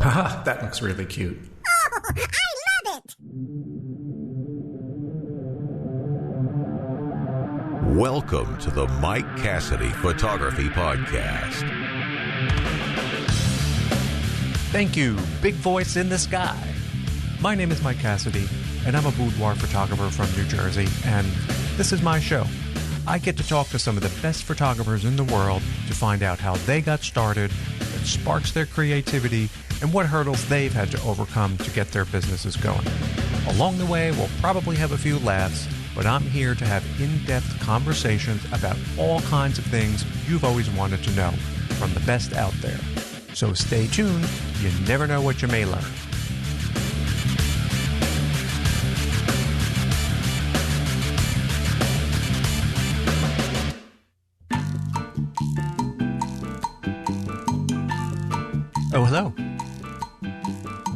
Haha, that looks really cute. Oh, I love it! Welcome to the Mike Cassidy Photography Podcast. Thank you, big voice in the sky. My name is Mike Cassidy, and I'm a boudoir photographer from New Jersey, and this is my show. I get to talk to some of the best photographers in the world to find out how they got started, what sparks their creativity, and what hurdles they've had to overcome to get their businesses going. Along the way, we'll probably have a few laughs, but I'm here to have in-depth conversations about all kinds of things you've always wanted to know from the best out there. So stay tuned. You never know what you may learn. Oh, hello.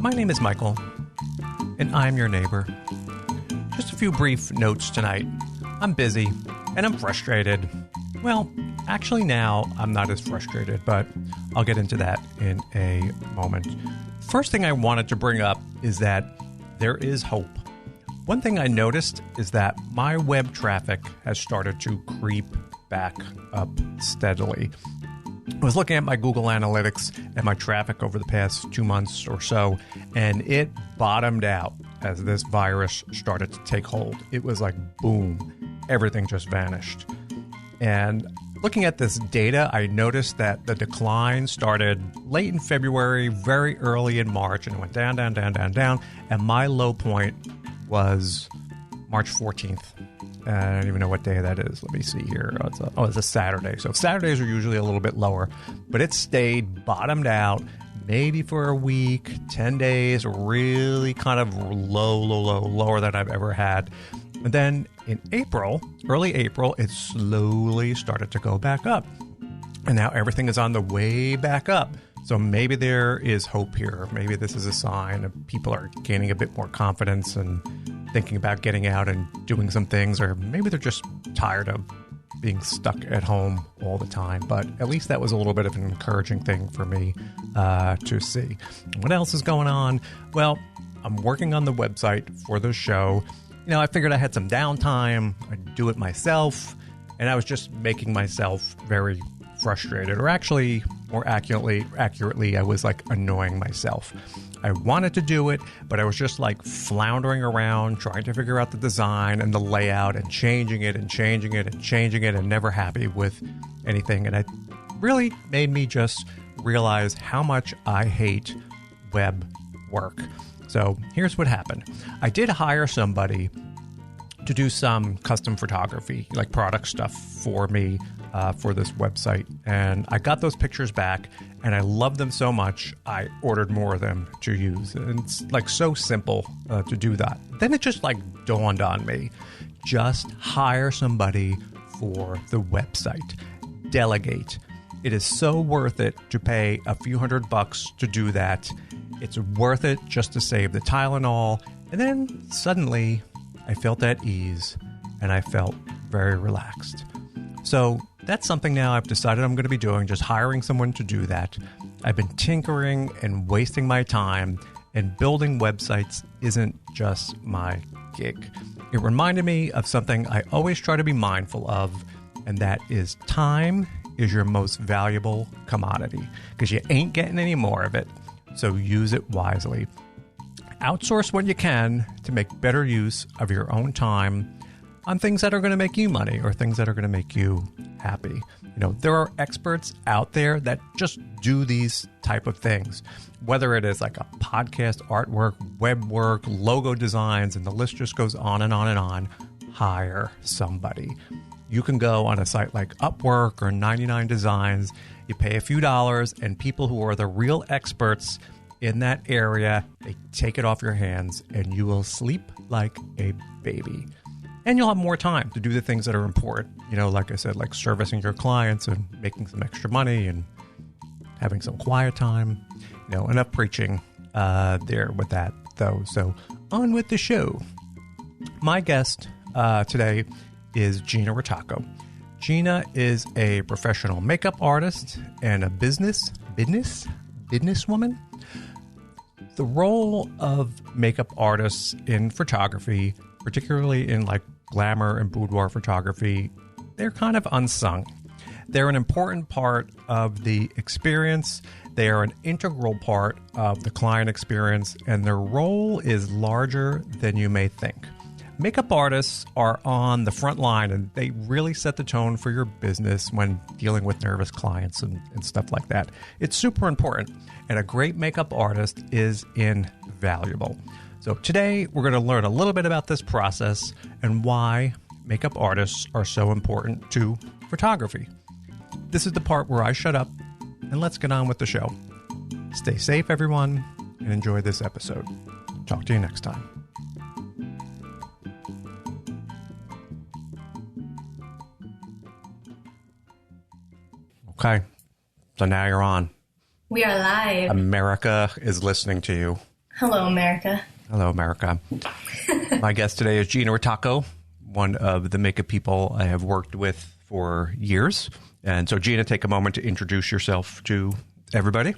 My name is Michael, and I'm your neighbor. Just a few brief notes tonight. I'm busy, and I'm frustrated. Well, actually now I'm not as frustrated, but I'll get into that in a moment. First thing I wanted to bring up is that there is hope. One thing I noticed is that my web traffic has started to creep back up steadily. I was looking at my Google Analytics and my traffic over the past 2 months or so, and it bottomed out as this virus started to take hold. It was like, boom, everything just vanished. And looking at this data, I noticed that the decline started late in February, very early in March, and it went down, down, down, down, down. And my low point was March 14th. I don't even know what day that is. Let me see here. It's a Saturday. So Saturdays are usually a little bit lower, but it stayed bottomed out maybe for a week, 10 days, really kind of lower than I've ever had. And then in April, early April, it slowly started to go back up. And now everything is on the way back up. So maybe there is hope here. Maybe this is a sign of people are gaining a bit more confidence and thinking about getting out and doing some things, or maybe they're just tired of being stuck at home all the time. But at least that was a little bit of an encouraging thing for me to see. What else is going on? Well, I'm working on the website for the show. You know, I figured I had some downtime. I'd do it myself, and I was just making myself very frustrated, or actually, more accurately, I was like annoying myself. I wanted to do it, but I was just like floundering around, trying to figure out the design and the layout and changing it and changing it and changing it and never happy with anything. And it really made me just realize how much I hate web work. So here's what happened. I did hire somebody to do some custom photography, like product stuff for me for this website. And I got those pictures back and I loved them so much, I ordered more of them to use. And it's like so simple to do that. Then it just like dawned on me, just hire somebody for the website. Delegate. It is so worth it to pay a few $100 to do that. It's worth it just to save the Tylenol. And then suddenly I felt at ease and I felt very relaxed. So that's something now I've decided I'm going to be doing, just hiring someone to do that. I've been tinkering and wasting my time, and building websites isn't just my gig. It reminded me of something I always try to be mindful of, and that is time is your most valuable commodity, because you ain't getting any more of it. So use it wisely. Outsource when you can to make better use of your own time on things that are going to make you money or things that are going to make you happy. You know, there are experts out there that just do these type of things, whether it is like a podcast, artwork, web work, logo designs, and the list just goes on and on and on. Hire somebody. You can go on a site like Upwork or 99 Designs. You pay a few dollars, and people who are the real experts in that area, they take it off your hands, and you will sleep like a baby. And you'll have more time to do the things that are important. You know, like I said, like servicing your clients and making some extra money and having some quiet time. You know, enough preaching there with that, though. So on with the show. My guest today is Gina Ritacco. Gina is a professional makeup artist and a businesswoman. The role of makeup artists in photography, particularly in like glamour and boudoir photography, they're kind of unsung. They're an important part of the experience. They are an integral part of the client experience, and their role is larger than you may think. Makeup artists are on the front line, and they really set the tone for your business when dealing with nervous clients and stuff like that. It's super important, and a great makeup artist is invaluable. So today, we're going to learn a little bit about this process and why makeup artists are so important to photography. This is the part where I shut up, and let's get on with the show. Stay safe, everyone, and enjoy this episode. Talk to you next time. Okay, so now you're on. We are live. America is listening to you. Hello, America. Hello, America. My guest today is Gina Ritacco, one of the makeup people I have worked with for years. And so, Gina, take a moment to introduce yourself to everybody.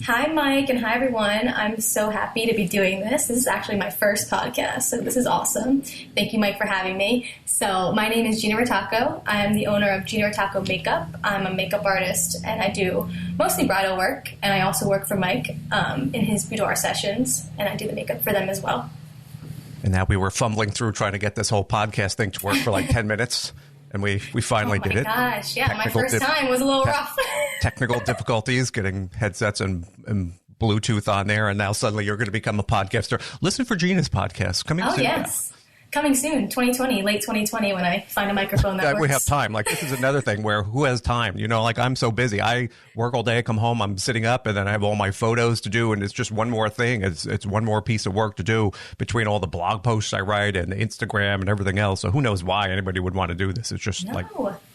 Hi, Mike, and hi, everyone. I'm so happy to be doing this. This is actually my first podcast, so this is awesome. Thank you, Mike, for having me. So my name is Gina Ritacco. I am the owner of Gina Ritacco Makeup. I'm a makeup artist, and I do mostly bridal work, and I also work for Mike in his boudoir sessions, and I do the makeup for them as well. And now we were fumbling through trying to get this whole podcast thing to work for like 10 minutes. And we finally did it. Oh, my gosh. Yeah, my first time was a little rough. Technical difficulties, getting headsets and Bluetooth on there. And now suddenly you're going to become a podcaster. Listen for Gina's podcast. Coming soon. Oh, yes. Coming soon, 2020, late 2020, when I find a microphone that works. We have time. Like, this is another thing where who has time? You know, like, I'm so busy. I work all day, I come home, I'm sitting up, and then I have all my photos to do, and it's just one more thing. It's one more piece of work to do between all the blog posts I write and the Instagram and everything else. So who knows why anybody would want to do this? It's just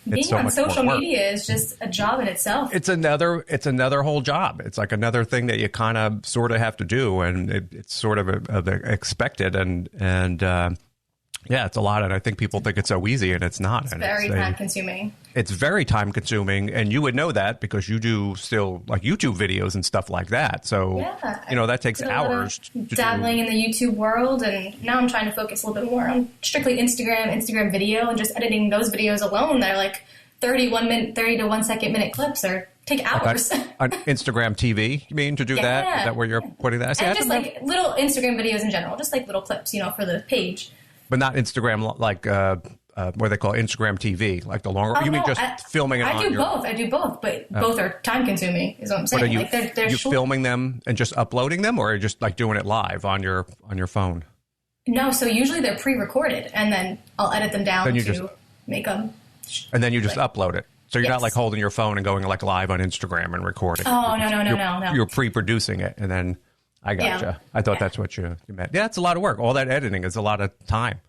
being so on social media is just a job in itself. It's another whole job. It's like another thing that you kind of sort of have to do, and it's sort of expected, and yeah, it's a lot, and I think people think it's so easy, and it's not. It's very time-consuming. It's very time-consuming, and you would know that because you do still, like, YouTube videos and stuff like that. So, you know, that takes hours to dabbling in the YouTube world, and now I'm trying to focus a little bit more on strictly Instagram video, and just editing those videos alone that are like 30 to 1 second minute clips or take hours. On Instagram TV, you mean, to do that? Is that where you're putting that? And just like little Instagram videos in general, just like little clips, you know, for the page. But not Instagram, like what they call Instagram TV, like the longer. You mean just filming it on your... I do both, but both are time consuming, is what I'm saying. But are you, like they're short. Filming them and just uploading them, or are you just like doing it live on your phone? No, so usually they're pre-recorded, and then I'll edit them down to make them. And then you just upload it. So you're not like holding your phone and going like live on Instagram and recording. Oh, no. You're pre-producing it, and then... I gotcha. Yeah. I thought that's what you meant. Yeah, it's a lot of work. All that editing is a lot of time.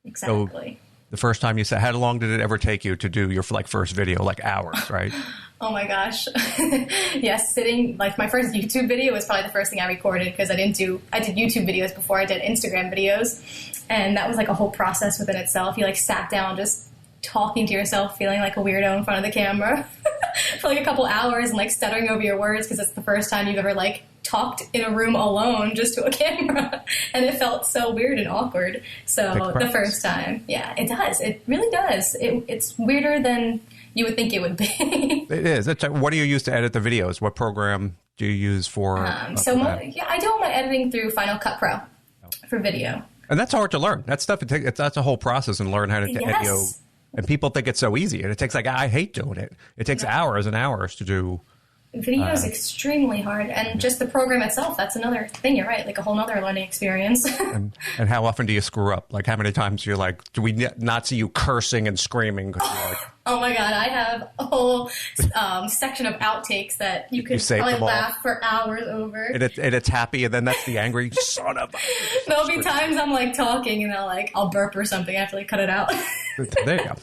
Exactly. So the first time you said, how long did it ever take you to do your first video? Like hours, right? Oh my gosh. Yes, sitting, like my first YouTube video was probably the first thing I recorded because I did YouTube videos before I did Instagram videos. And that was like a whole process within itself. You like sat down just talking to yourself, feeling like a weirdo in front of the camera for like a couple hours and like stuttering over your words because it's the first time you've ever like talked in a room alone just to a camera, and it felt so weird and awkward. So the first time, yeah, it does. It really does. It's weirder than you would think it would be. It is. What do you use to edit the videos? What program do you use for I do all my editing through Final Cut Pro for video. And that's hard to learn. That stuff, that's a whole process and learn how to edit. And people think it's so easy, and it takes I hate doing it. It takes hours and hours to do. Video is extremely hard, and just the program itself, that's another thing. You're right, like a whole other learning experience. and how often do you screw up? Like, how many times you're like, do we not see you cursing and screaming? Like, oh my God, I have a whole section of outtakes that you could probably laugh for hours over. And it's happy, and then that's the angry son of a... There'll be times I'm like talking, and I'll burp or something. I have to like cut it out. There you go.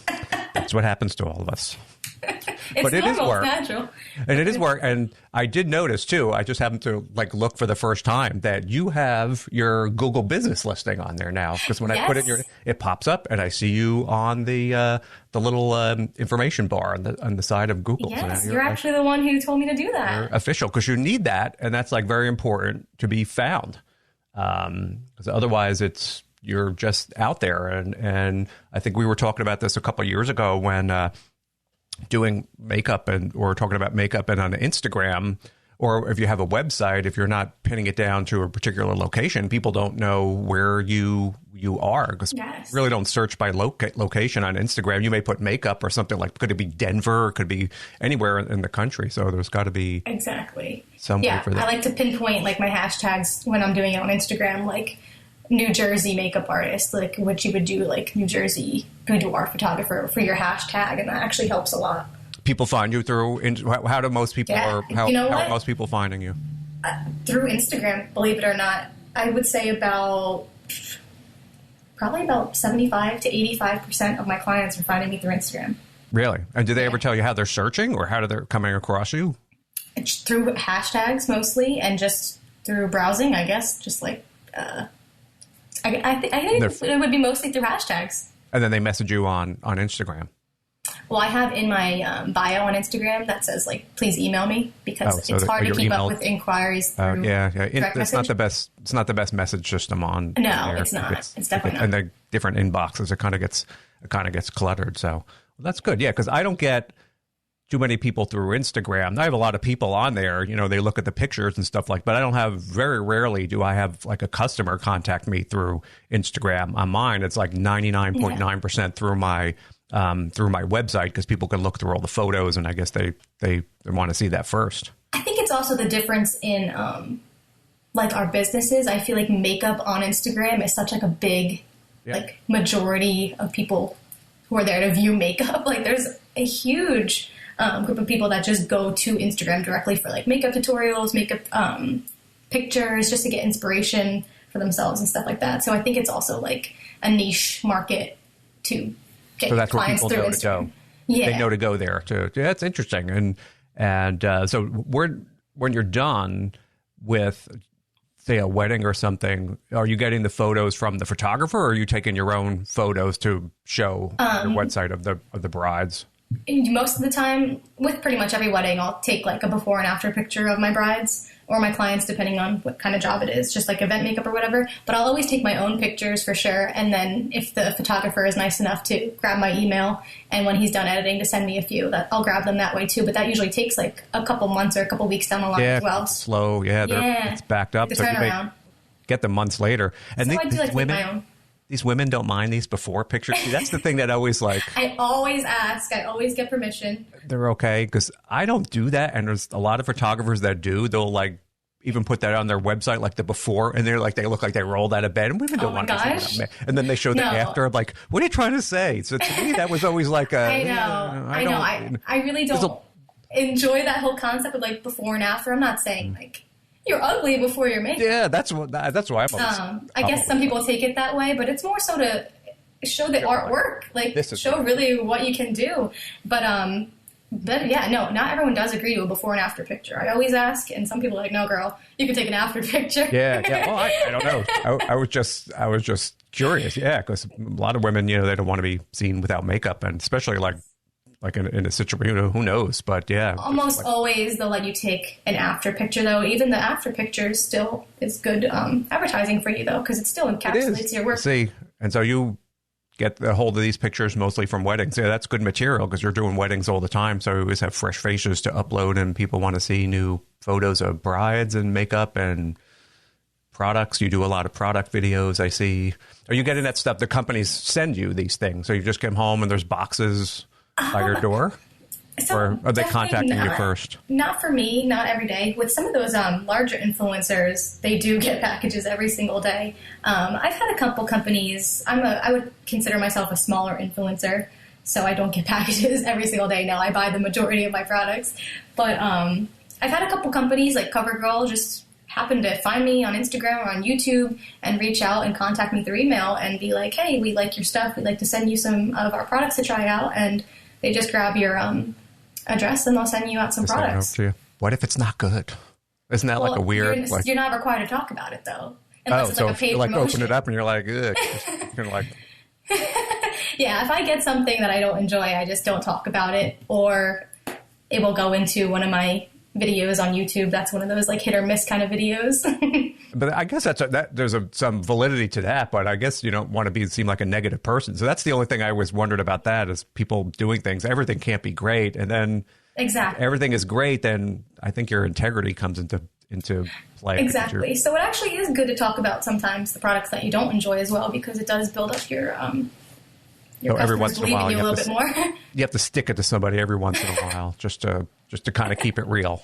That's what happens to all of us. It's but it is normal, work. it's natural. And it is work. And I did notice, too, I just happened to look for the first time that you have your Google business listing on there now. Because when I put it in it pops up and I see you on the little information bar on the side of Google. Yes, so you're actually the one who told me to do that. You're official, because you need that. And that's very important to be found. Because otherwise you're just out there. And I think we were talking about this a couple of years ago when doing makeup or talking about makeup and on Instagram, or if you have a website, if you're not pinning it down to a particular location, people don't know where you are, because really don't search by location on Instagram. You may put makeup or something could it be Denver, or could be anywhere in the country. So there's got to be some way for that. I like to pinpoint my hashtags when I'm doing it on Instagram, New Jersey makeup artist, what you would do, New Jersey boudoir photographer for your hashtag, and that actually helps a lot. People find you through. How do most people? How are most people finding you? Through Instagram, believe it or not. I would say probably about 75 to 85% of my clients are finding me through Instagram. Really? And do they ever tell you how they're searching, or how they're coming across you? It's through hashtags mostly, and just through browsing, I guess. Just I think it would be mostly through hashtags. And then they message you on Instagram. Well, I have in my bio on Instagram that says please email me, because it's hard to keep up with inquiries through direct it's message. not the best. It's not the best message system on. No, there. it's not. It's definitely not. And the different inboxes, it kind of gets cluttered. So that's good. Yeah, because I don't get too many people through Instagram. I have a lot of people on there. They look at the pictures and stuff but I don't have, very rarely do I have a customer contact me through Instagram. On mine, it's 99.9% through my website, because people can look through all the photos, and I guess they want to see that first. I think it's also the difference in our businesses. I feel makeup on Instagram is such a big majority of people who are there to view makeup. There's a huge group of people that just go to Instagram directly for makeup tutorials, makeup pictures, just to get inspiration for themselves and stuff like that. So I think it's also a niche market to get so that's clients where people know to go. Yeah, they know to go there too. Yeah, that's interesting. And so when you're done with, say, a wedding or something, are you getting the photos from the photographer, or are you taking your own photos to show on your website of the brides? Most of the time, with pretty much every wedding, I'll take a before and after picture of my brides or my clients, depending on what kind of job it is, just event makeup or whatever. But I'll always take my own pictures for sure. And then if the photographer is nice enough to grab my email, and when he's done editing to send me a few, that I'll grab them that way too. But that usually takes a couple months or a couple weeks down the line as well. It's slow. It's backed up. The so turnaround. You may get them months later. And so I do women, my own. These women don't mind these before pictures. See, that's the thing that always I always ask. I always get permission. They're okay, because I don't do that, and there's a lot of photographers that do. They'll even put that on their website, the before, and they're they look like they rolled out of bed, and women don't want to see that. And then they show the after. I'm like, what are you trying to say? So to me, that was always I know. I really don't enjoy that whole concept of before and after. I'm not saying you're ugly before you're makeup. Yeah, that's why I'm. I guess some people take it that way, but it's more so to show the artwork, show really what you can do. But yeah, no, not everyone does agree to a before and after picture. I always ask, and some people are no, girl, you can take an after picture. Yeah. Well, I don't know. I was just curious. Yeah, because a lot of women, they don't want to be seen without makeup, and especially in a situation, who knows? But yeah. Almost always they'll let you take an after picture, though. Even the after picture still is good advertising for you, though, because it still encapsulates your work. See, and so you get a hold of these pictures mostly from weddings. Yeah, that's good material, because you're doing weddings all the time. So you always have fresh faces to upload, and people want to see new photos of brides and makeup and products. You do a lot of product videos, I see. Are you getting that stuff? The companies send you these things. So you just come home and there's boxes by your door? Or are they contacting you first? Not for me, not every day. With some of those larger influencers, they do get packages every single day. I've had a couple companies. I would consider myself a smaller influencer, so I don't get packages every single day. No, I buy the majority of my products. But I've had a couple companies, like CoverGirl, just happen to find me on Instagram or on YouTube and reach out and contact me through email and be like, hey, we like your stuff. We'd like to send you some of our products to try out. And they just grab your address, and they'll send you out some Just send it over products. to you. What if it's not good? Isn't that like a weird? You're not required to talk about it though. Unless it's so like a if paid you like promotion. open it up and you're like, ugh, you're like, Yeah, if I get something that I don't enjoy, I just don't talk about it, or it will go into one of my videos on YouTube. That's one of those like hit or miss kind of videos. but I guess there's some validity to that. But I guess you don't want to seem like a negative person. So that's the only thing I always wondered about that is people doing things. Everything can't be great, and then Exactly. everything is great. Then I think your integrity comes into play. Exactly. So it actually is good to talk about sometimes the products that you don't enjoy as well, because it does build up your every once in a while you a little bit more. You have to stick it to somebody every once in a while just to kind of keep it real.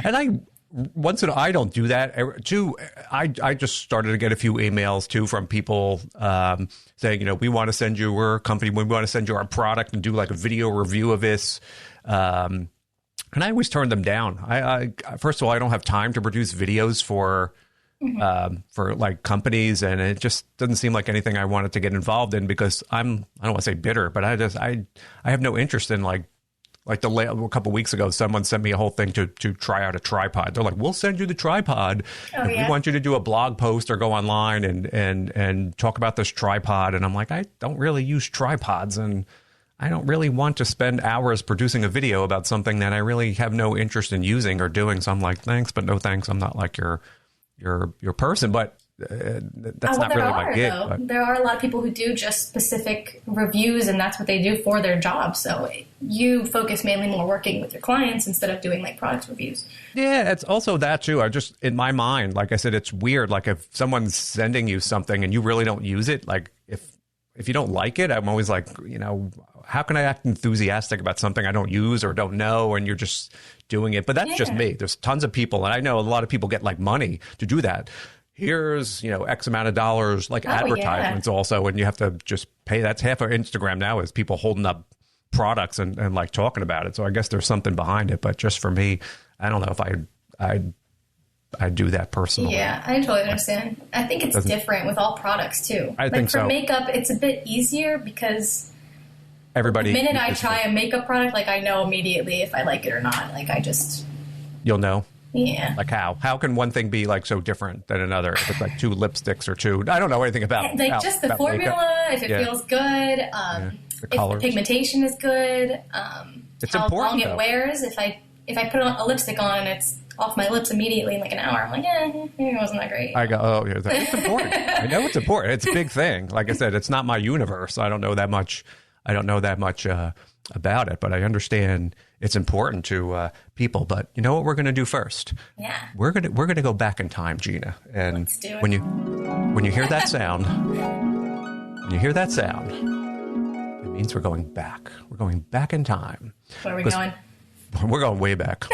And I don't do that too. I just started to get a few emails too from people saying, we want to send you, we're a company, we want to send you our product and do like a video review of this. And I always turn them down. I first of all, I don't have time to produce videos for like companies, and it just doesn't seem like anything I wanted to get involved in because I don't want to say bitter, but I have no interest in like a couple of weeks ago, someone sent me a whole thing to try out a tripod. They're like, we'll send you the tripod. We want you to do a blog post or go online and talk about this tripod. And I'm like, I don't really use tripods, and I don't really want to spend hours producing a video about something that I really have no interest in using or doing. So I'm like, thanks, but no thanks. I'm not like your person, but that's not really my gig. But there are a lot of people who do just specific reviews, and that's what they do for their job. So you focus mainly more working with your clients instead of doing like product reviews. Yeah, it's also that too. I just, in my mind, like I said, it's weird. Like if someone's sending you something and you really don't use it, like if you don't like it, I'm always like, how can I act enthusiastic about something I don't use or don't know, and you're just doing it? But that's just me. There's tons of people, and I know a lot of people get like money to do that. Here's, X amount of dollars, like advertisements also, and you have to just pay. That's half of Instagram now is people holding up products and like talking about it. So I guess there's something behind it. But just for me, I don't know if I do that personally. Yeah, I totally understand. I think it's different with all products too. I think so. For makeup, it's a bit easier because the minute I try a makeup product, like I know immediately if I like it or not. Like you'll know. Yeah. Like how? How can one thing be like so different than another? If it's like two lipsticks or two, I don't know anything about just the formula. Makeup. If it feels good, if the pigmentation is good, it's how important, long it wears. If I put a lipstick on and it's off my lips immediately in like an hour, I'm like, it wasn't that great. I go, oh, yeah, it's important. I know it's important. It's a big thing. Like I said, it's not my universe. I don't know that much. About it, but I understand it's important to people. But you know what we're going to do first? Yeah, we're gonna go back in time, Gina. And let's do it. when you hear that sound, it means we're going back. We're going back in time. Where are we going? We're going way back.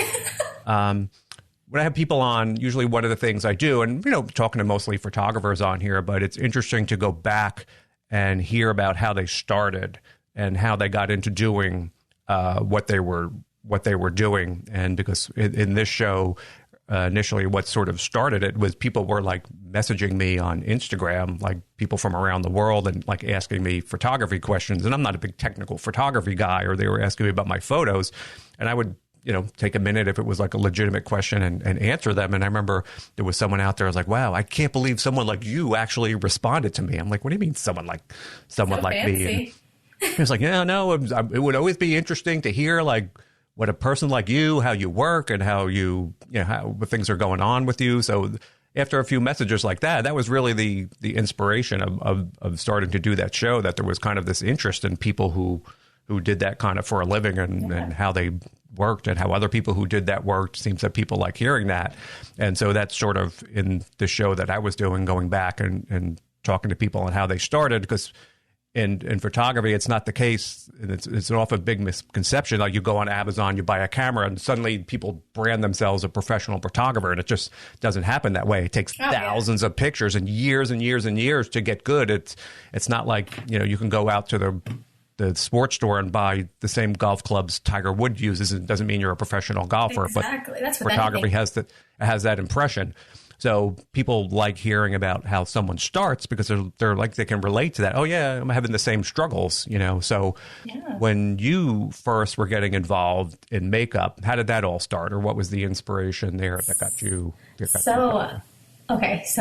When I have people on, usually one of the things I do, and talking to mostly photographers on here, but it's interesting to go back and hear about how they started and how they got into doing what they were doing. And because in this show, initially what sort of started it was people were like messaging me on Instagram, like people from around the world, and like asking me photography questions. And I'm not a big technical photography guy, or they were asking me about my photos, and I would take a minute if it was like a legitimate question and answer them. And I remember there was someone out there, I was like, wow, I can't believe someone like you actually responded to me. I'm like, what do you mean someone like me? And he was like, yeah, no, it would always be interesting to hear like what a person like you, how you work and how how things are going on with you. So after a few messages like that was really the inspiration of starting to do that show, that there was kind of this interest in people who did that kind of for a living and how they worked and how other people who did that worked. Seems that people like hearing that. And so that's sort of in the show that I was doing, going back and talking to people and how they started, because in photography, it's not the case. It's an often big misconception. Like you go on Amazon, you buy a camera, and suddenly people brand themselves a professional photographer, and it just doesn't happen that way. It takes thousands of pictures and years to get good. It's not like you can go out to the sports store and buy the same golf clubs Tiger Woods uses. It doesn't mean you're a professional golfer. Exactly. But photography has that impression. So people like hearing about how someone starts because they're like, they can relate to that. Oh yeah, I'm having the same struggles, you know? So when you first were getting involved in makeup, how did that all start, or what was the inspiration there that got you? So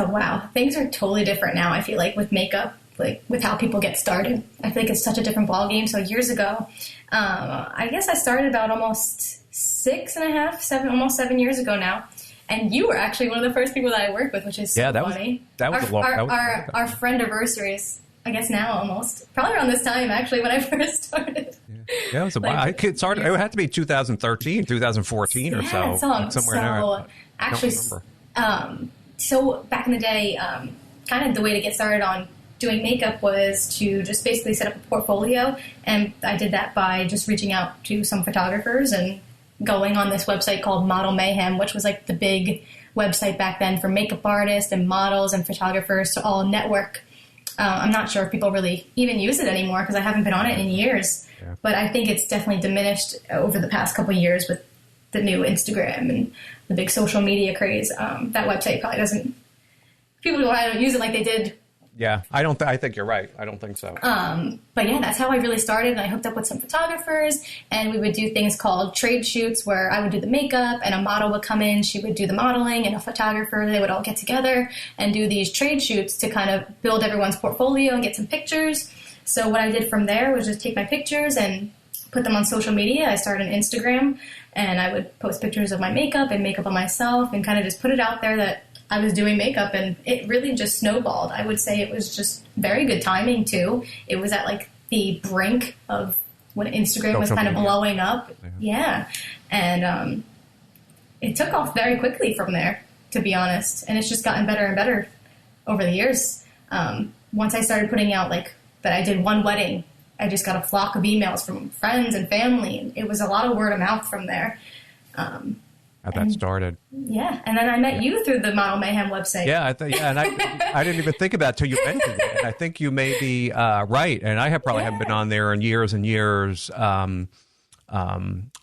wow, things are totally different now. I feel like with makeup, like with how people get started, I feel like it's such a different ballgame. So years ago, I guess I started about almost 7 years ago now. And you were actually one of the first people that I worked with, which is so funny. That was our friend anniversaries, I guess now almost. Probably around this time, actually, when I first started. Yeah, it was a while. It started, it had to be 2013, 2014 or so. Somewhere there. Actually, so back in the day, kind of the way to get started on doing makeup was to just basically set up a portfolio. And I did that by just reaching out to some photographers and going on this website called Model Mayhem, which was like the big website back then for makeup artists and models and photographers to all network. I'm not sure if people really even use it anymore because I haven't been on it in years. Yeah. But I think it's definitely diminished over the past couple of years with the new Instagram and the big social media craze. That website probably doesn't... People don't use it like they did. Yeah, I think you're right. I don't think so. But yeah, that's how I really started. And I hooked up with some photographers, and we would do things called trade shoots where I would do the makeup and a model would come in. She would do the modeling, and a photographer, they would all get together and do these trade shoots to kind of build everyone's portfolio and get some pictures. So what I did from there was just take my pictures and put them on social media. I started an Instagram, and I would post pictures of my makeup and makeup on myself and kind of just put it out there that I was doing makeup, and it really just snowballed. I would say it was just very good timing too. It was at like the brink of when Instagram was kind of blowing up. Yeah. And it took off very quickly from there, to be honest. And it's just gotten better and better over the years. Once I started putting out like that I did one wedding, I just got a flock of emails from friends and family, and it was a lot of word of mouth from there. How that started. Yeah, and then I met you through the Model Mayhem website. Yeah, and I didn't even think about it till you mentioned it. And I think you may be right, and I haven't been on there in years and years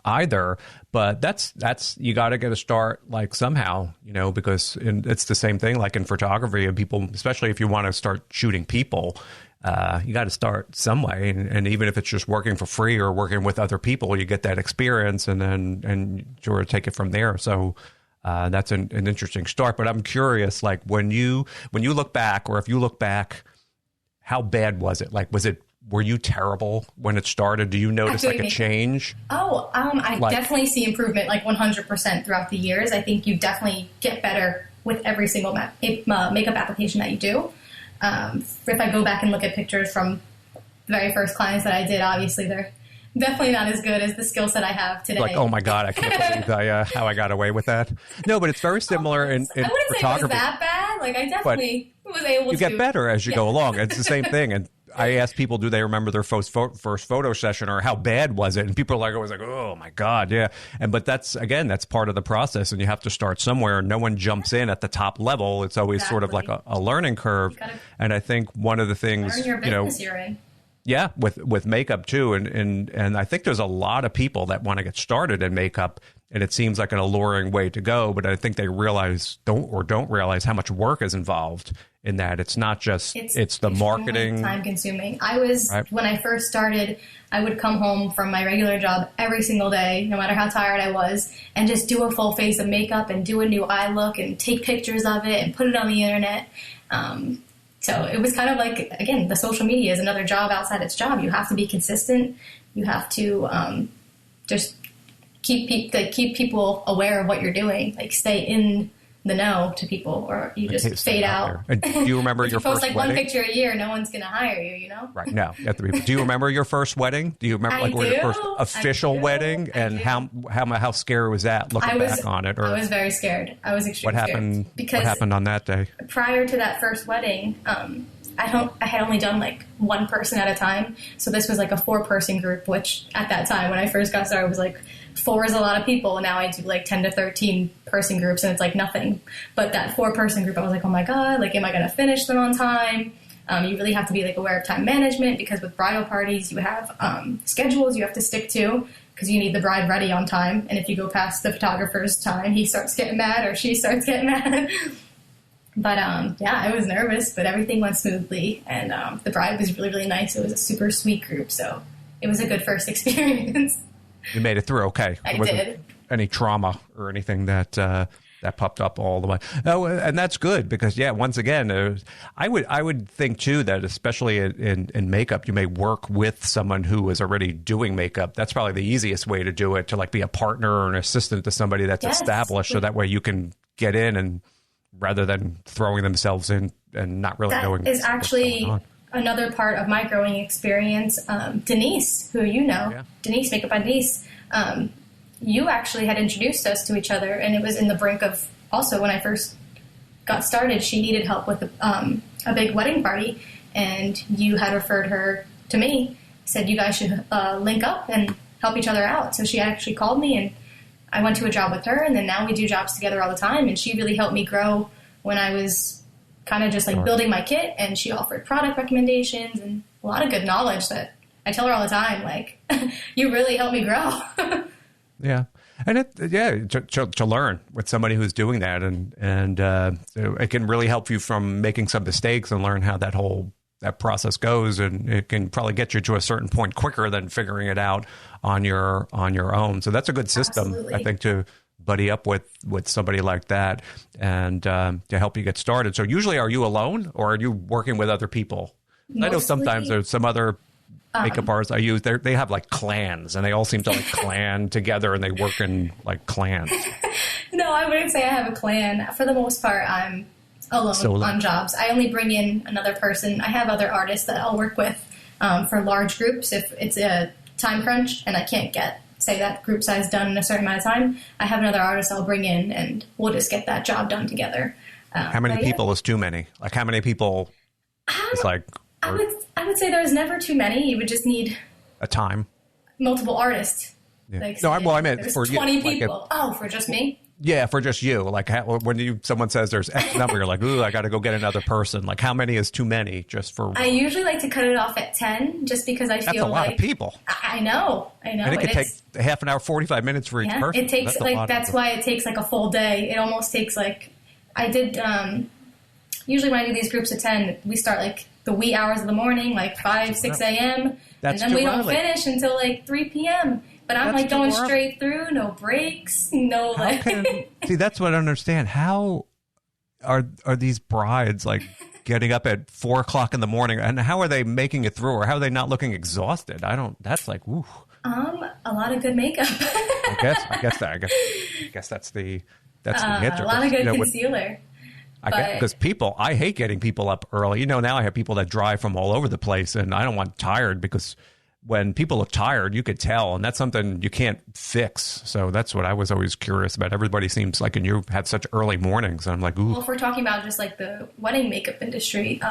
either. But that's you got to get a start like somehow, you know, because it's the same thing like in photography, and people, especially if you want to start shooting people. You got to start some way, and even if it's just working for free or working with other people, you get that experience, and sort of take it from there. So that's an interesting start. But I'm curious, like when you look back, or if you look back, how bad was it? Like, were you terrible when it started? Do you notice like a change? I definitely see improvement, like 100% throughout the years. I think you definitely get better with every single makeup application that you do. If I go back and look at pictures from the very first clients that I did, obviously they're definitely not as good as the skill set I have today. Like, oh my God, I can't believe how I got away with that. No, but it's very similar in photography. I wouldn't say it was that bad. Like, I definitely was able to. You get better as you go along. It's the same thing. And I ask people, do they remember their first photo session, or how bad was it? And people are like, always like, oh my God, yeah. But that's part of the process, and you have to start somewhere. No one jumps in at the top level. It's always sort of like a learning curve. And I think one of the things, learn your business you're in. Yeah, with makeup too, and I think there's a lot of people that want to get started in makeup, and it seems like an alluring way to go, but I think they don't realize how much work is involved in that. It's not just it's the marketing, time consuming. When I first started, I would come home from my regular job every single day, no matter how tired I was, and just do a full face of makeup and do a new eye look and take pictures of it and put it on the internet. So it was kind of like, again, the social media is another job outside its job. You have to be consistent. You have to just keep people aware of what you're doing. Like, stay in the know to people, or you just fade out. And do you remember your first wedding? Post like one picture a year, no one's going to hire you, you know? Right, no. You have to be, do you remember your first wedding? Do you remember your first official wedding? And how scary was that looking back on it? Or I was very scared. I was extremely scared. What happened on that day? Prior to that first wedding, I had only done like one person at a time. So this was like a 4-person group, which at that time when I first got started was like 4 is a lot of people. And now I do like 10 to 13 person groups, and it's like nothing. But that 4-person group, I was like, oh my God, like, am I going to finish them on time? You really have to be like aware of time management, because with bridal parties, you have schedules you have to stick to, because you need the bride ready on time. And if you go past the photographer's time, he starts getting mad or she starts getting mad. But yeah, I was nervous, but everything went smoothly, and the bride was really, really nice. It was a super sweet group, so it was a good first experience. You made it through okay. I Wasn't did. Any trauma or anything that popped up all the way. Oh, and that's good because, yeah, once again, I would think, too, that especially in makeup, you may work with someone who is already doing makeup. That's probably the easiest way to do it, to like be a partner or an assistant to somebody that's established, so that way you can get in and rather than throwing themselves in and not really knowing. That is actually another part of my growing experience. Denise, who you know, Denise, Makeup by Denise, you actually had introduced us to each other, and it was in the brink of, also when I first got started, she needed help with a big wedding party, and you had referred her to me, said you guys should link up and help each other out. So she actually called me, and I went to a job with her, and then now we do jobs together all the time, and she really helped me grow when I was kind of just like building my kit, and she offered product recommendations and a lot of good knowledge that I tell her all the time, like, you really helped me grow. Yeah. And to learn with somebody who's doing that, and so it can really help you from making some mistakes and learn how that process goes, and it can probably get you to a certain point quicker than figuring it out on your own. So that's a good system, absolutely, I think, to buddy up with somebody like that and to help you get started. So usually, are you alone or are you working with other people? Mostly, I know sometimes there's some other makeup artists I use, they have like clans, and they all seem to like clan together, and they work in like clans. No, I wouldn't say I have a clan. For the most part, I'm alone on jobs. I only bring in another person. I have other artists that I'll work with for large groups. If it's a time crunch and I can't get, say, that group size done in a certain amount of time, I have another artist I'll bring in, and we'll just get that job done together. How many people is too many? Like, how many people is like... I would say there's never too many. You would just need a time. Multiple artists. Yeah. Like, no, I meant for 20 you. people. Like for just me? Yeah, for just you. Like when someone says there's X number, you're like, ooh, I got to go get another person. Like, how many is too many? Just for I usually like to cut it off at 10, just because I feel like that's a lot of people. I know. And it could take half an hour, 45 minutes for each person. It takes that's why it takes like a full day. It almost takes like I did. Usually when I do these groups of 10, we start like the wee hours of the morning, like 5, 6 a.m. And then we don't finish until like 3 p.m. But I'm like going straight through, no breaks, no like. See, that's what I don't understand. How are these brides like getting up at 4 o'clock in the morning, and how are they making it through, or how are they not looking exhausted? That's like, ooh. A lot of good makeup. I guess that's the answer. A lot of good concealer. Because I hate getting people up early. Now I have people that drive from all over the place, and I don't want tired, because when people look tired, you could tell, and that's something you can't fix. So that's what I was always curious about. Everybody seems like, and you had such early mornings, and I'm like, ooh. Well, if we're talking about just like the wedding makeup industry,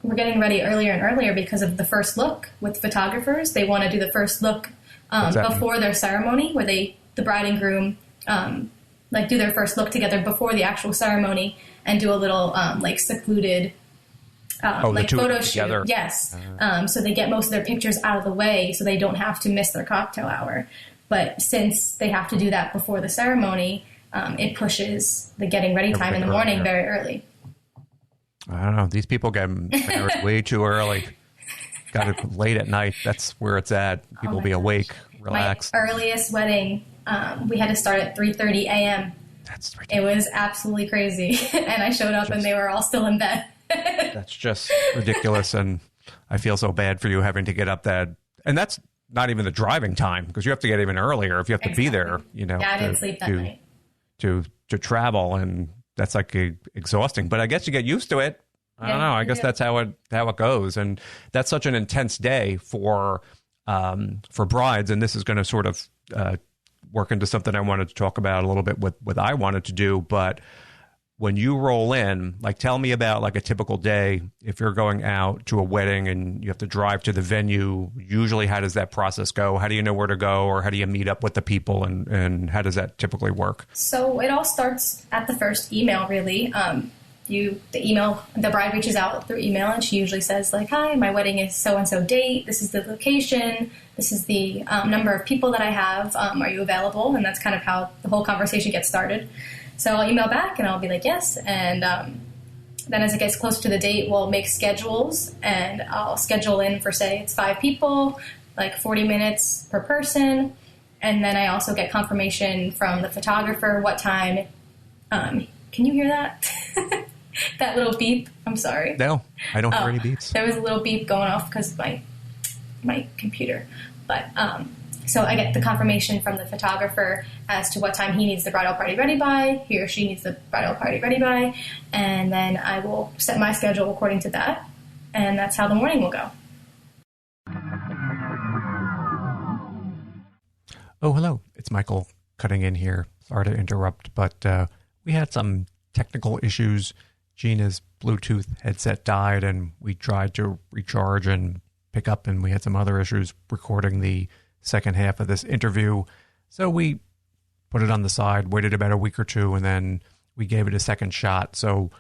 we're getting ready earlier and earlier because of the first look with photographers. They want to do the first look before their ceremony, where the bride and groom do their first look together before the actual ceremony, and do a little secluded photo shoot. Together. Yes. So they get most of their pictures out of the way, so they don't have to miss their cocktail hour. But since they have to do that before the ceremony, it pushes the getting ready time in the morning very early. I don't know. These people get married way too early. Got it late at night. That's where it's at. People be awake, relaxed. My earliest wedding, we had to start at 3:30 a.m. That's ridiculous. It was absolutely crazy. And I showed up and they were all still in bed. That's just ridiculous. And I feel so bad for you having to get up that. And that's not even the driving time, because you have to get even earlier if you have to be there, Yeah, I didn't sleep that night. To travel, and that's like exhausting. But I guess you get used to it. I don't know. I guess that's how it goes. And that's such an intense day for brides. And this is going to sort of work into something I wanted to talk about a little bit with what I wanted to do. But when you roll in, like, tell me about like a typical day. If you're going out to a wedding and you have to drive to the venue, usually how does that process go? How do you know where to go, or how do you meet up with the people, and how does that typically work? So it all starts at the first email, really. The bride reaches out through email, and she usually says like, hi, my wedding is so-and-so date. This is the location. This is the number of people that I have. Are you available? And that's kind of how the whole conversation gets started. So I'll email back and I'll be like, yes. And then as it gets closer to the date, we'll make schedules, and I'll schedule in for, say, it's 5 people, like 40 minutes per person. And then I also get confirmation from the photographer what time. Can you hear that? That little beep? I'm sorry. No, I don't hear any beeps. There was a little beep going off because of my computer. But so I get the confirmation from the photographer as to what time he needs the bridal party ready by, he or she needs the bridal party ready by, and then I will set my schedule according to that, and that's how the morning will go. Oh, hello. It's Michael cutting in here. Sorry to interrupt, but we had some technical issues. Gina's Bluetooth headset died, and we tried to recharge and pick up, and we had some other issues recording the second half of this interview. So we put it on the side, waited about a week or two, and then we gave it a second shot. So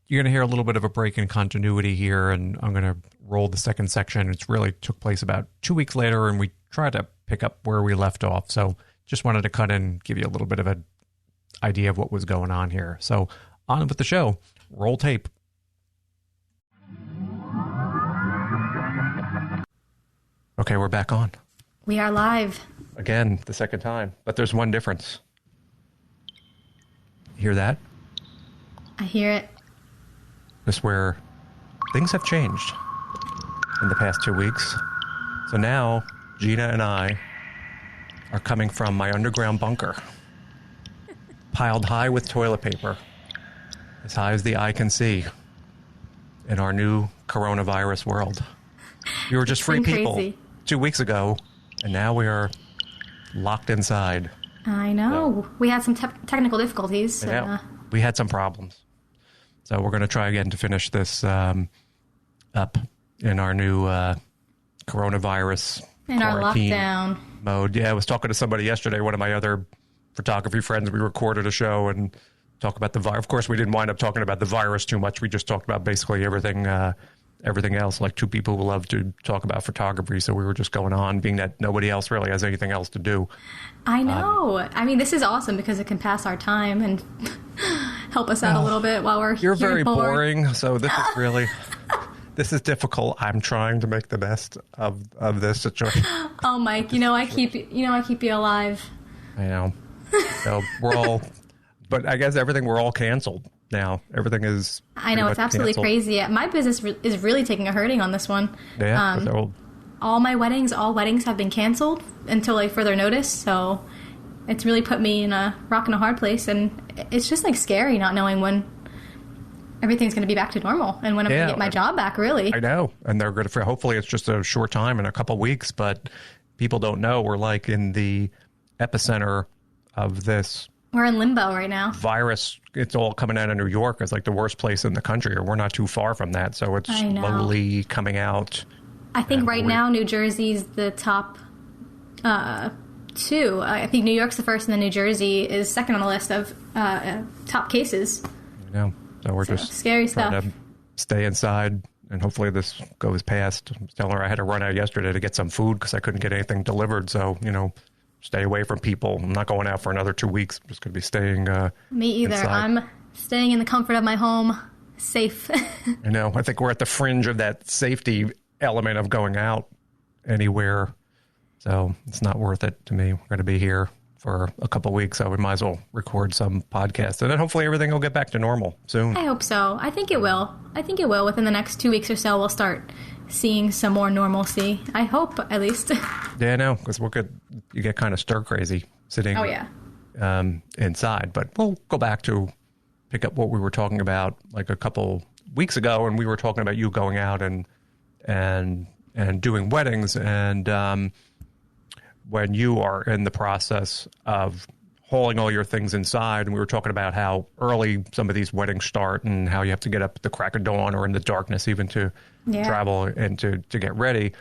you're going to hear a little bit of a break in continuity here, and I'm going to roll the second section. It's really took place about 2 weeks later, and we tried to pick up where we left off. So just wanted to cut in, give you a little bit of an idea of what was going on here. So on with the show. Roll tape. Okay, we're back on. We are live. Again, the second time. But there's one difference. Hear that? I hear it. This is where things have changed in the past 2 weeks. So now, Gina and I are coming from my underground bunker, piled high with toilet paper, as high as the eye can see, in our new coronavirus world. We were just free people crazy. 2 weeks ago, and now we are locked inside. I know. We had some technical difficulties. We had some problems. So we're going to try again to finish this up in our new coronavirus in our lockdown mode. Yeah, I was talking to somebody yesterday, one of my other photography friends. We recorded a show and talked about the virus. Of course, we didn't wind up talking about the virus too much. We just talked about basically everything else, like two people who love to talk about photography. So we were just going on, being that nobody else really has anything else to do. I know. I mean, this is awesome because it can pass our time and help us out a little bit while we're You're very boring, so this is really... This is difficult. I'm trying to make the best of this situation. Oh, Mike, I keep you alive. I know. So we're all, but I guess we're all canceled now. Everything is. I know, it's absolutely crazy. My business is really taking a hurting on this one. Yeah. All weddings have been canceled until further notice. So it's really put me in a rock and a hard place, and it's just scary not knowing when everything's going to be back to normal and when I'm going to get my job back, really. I know. And they're going to, hopefully it's just a short time in a couple weeks, but people don't know we're in the epicenter of this. We're in limbo right now. Virus. It's all coming out of New York. It's the worst place in the country, or we're not too far from that. So it's slowly coming out. I think right now New Jersey's the top two. I think New York's the first, and then New Jersey is second on the list of top cases. I know. So we're just scary trying stuff. to stay inside, and hopefully this goes past. I was telling her I had to run out yesterday to get some food because I couldn't get anything delivered. So, stay away from people. I'm not going out for another 2 weeks. I'm just going to be staying Me either. inside. I'm staying in the comfort of my home, safe. I know. I think we're at the fringe of that safety element of going out anywhere. So it's not worth it to me. We're going to be here for a couple of weeks, so we might as well record some podcasts, and then hopefully everything will get back to normal soon. I hope so. I think it will. Within the next 2 weeks or so, we'll start seeing some more normalcy. I hope, at least. Yeah, I know, because you get kind of stir crazy sitting inside. But we'll go back to pick up what we were talking about a couple weeks ago, and we were talking about you going out and doing weddings, and when you are in the process of hauling all your things inside, and we were talking about how early some of these weddings start and how you have to get up at the crack of dawn or in the darkness even to travel and to get ready.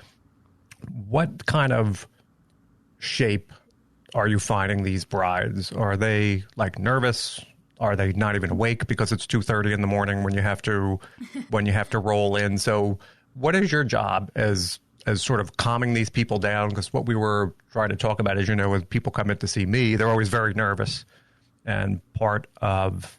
What kind of shape are you finding these brides? Are they nervous? Are they not even awake because it's 2:30 in the morning when you have to roll in? So what is your job as sort of calming these people down? Because what we were trying to talk about is, when people come in to see me, they're always very nervous. And part of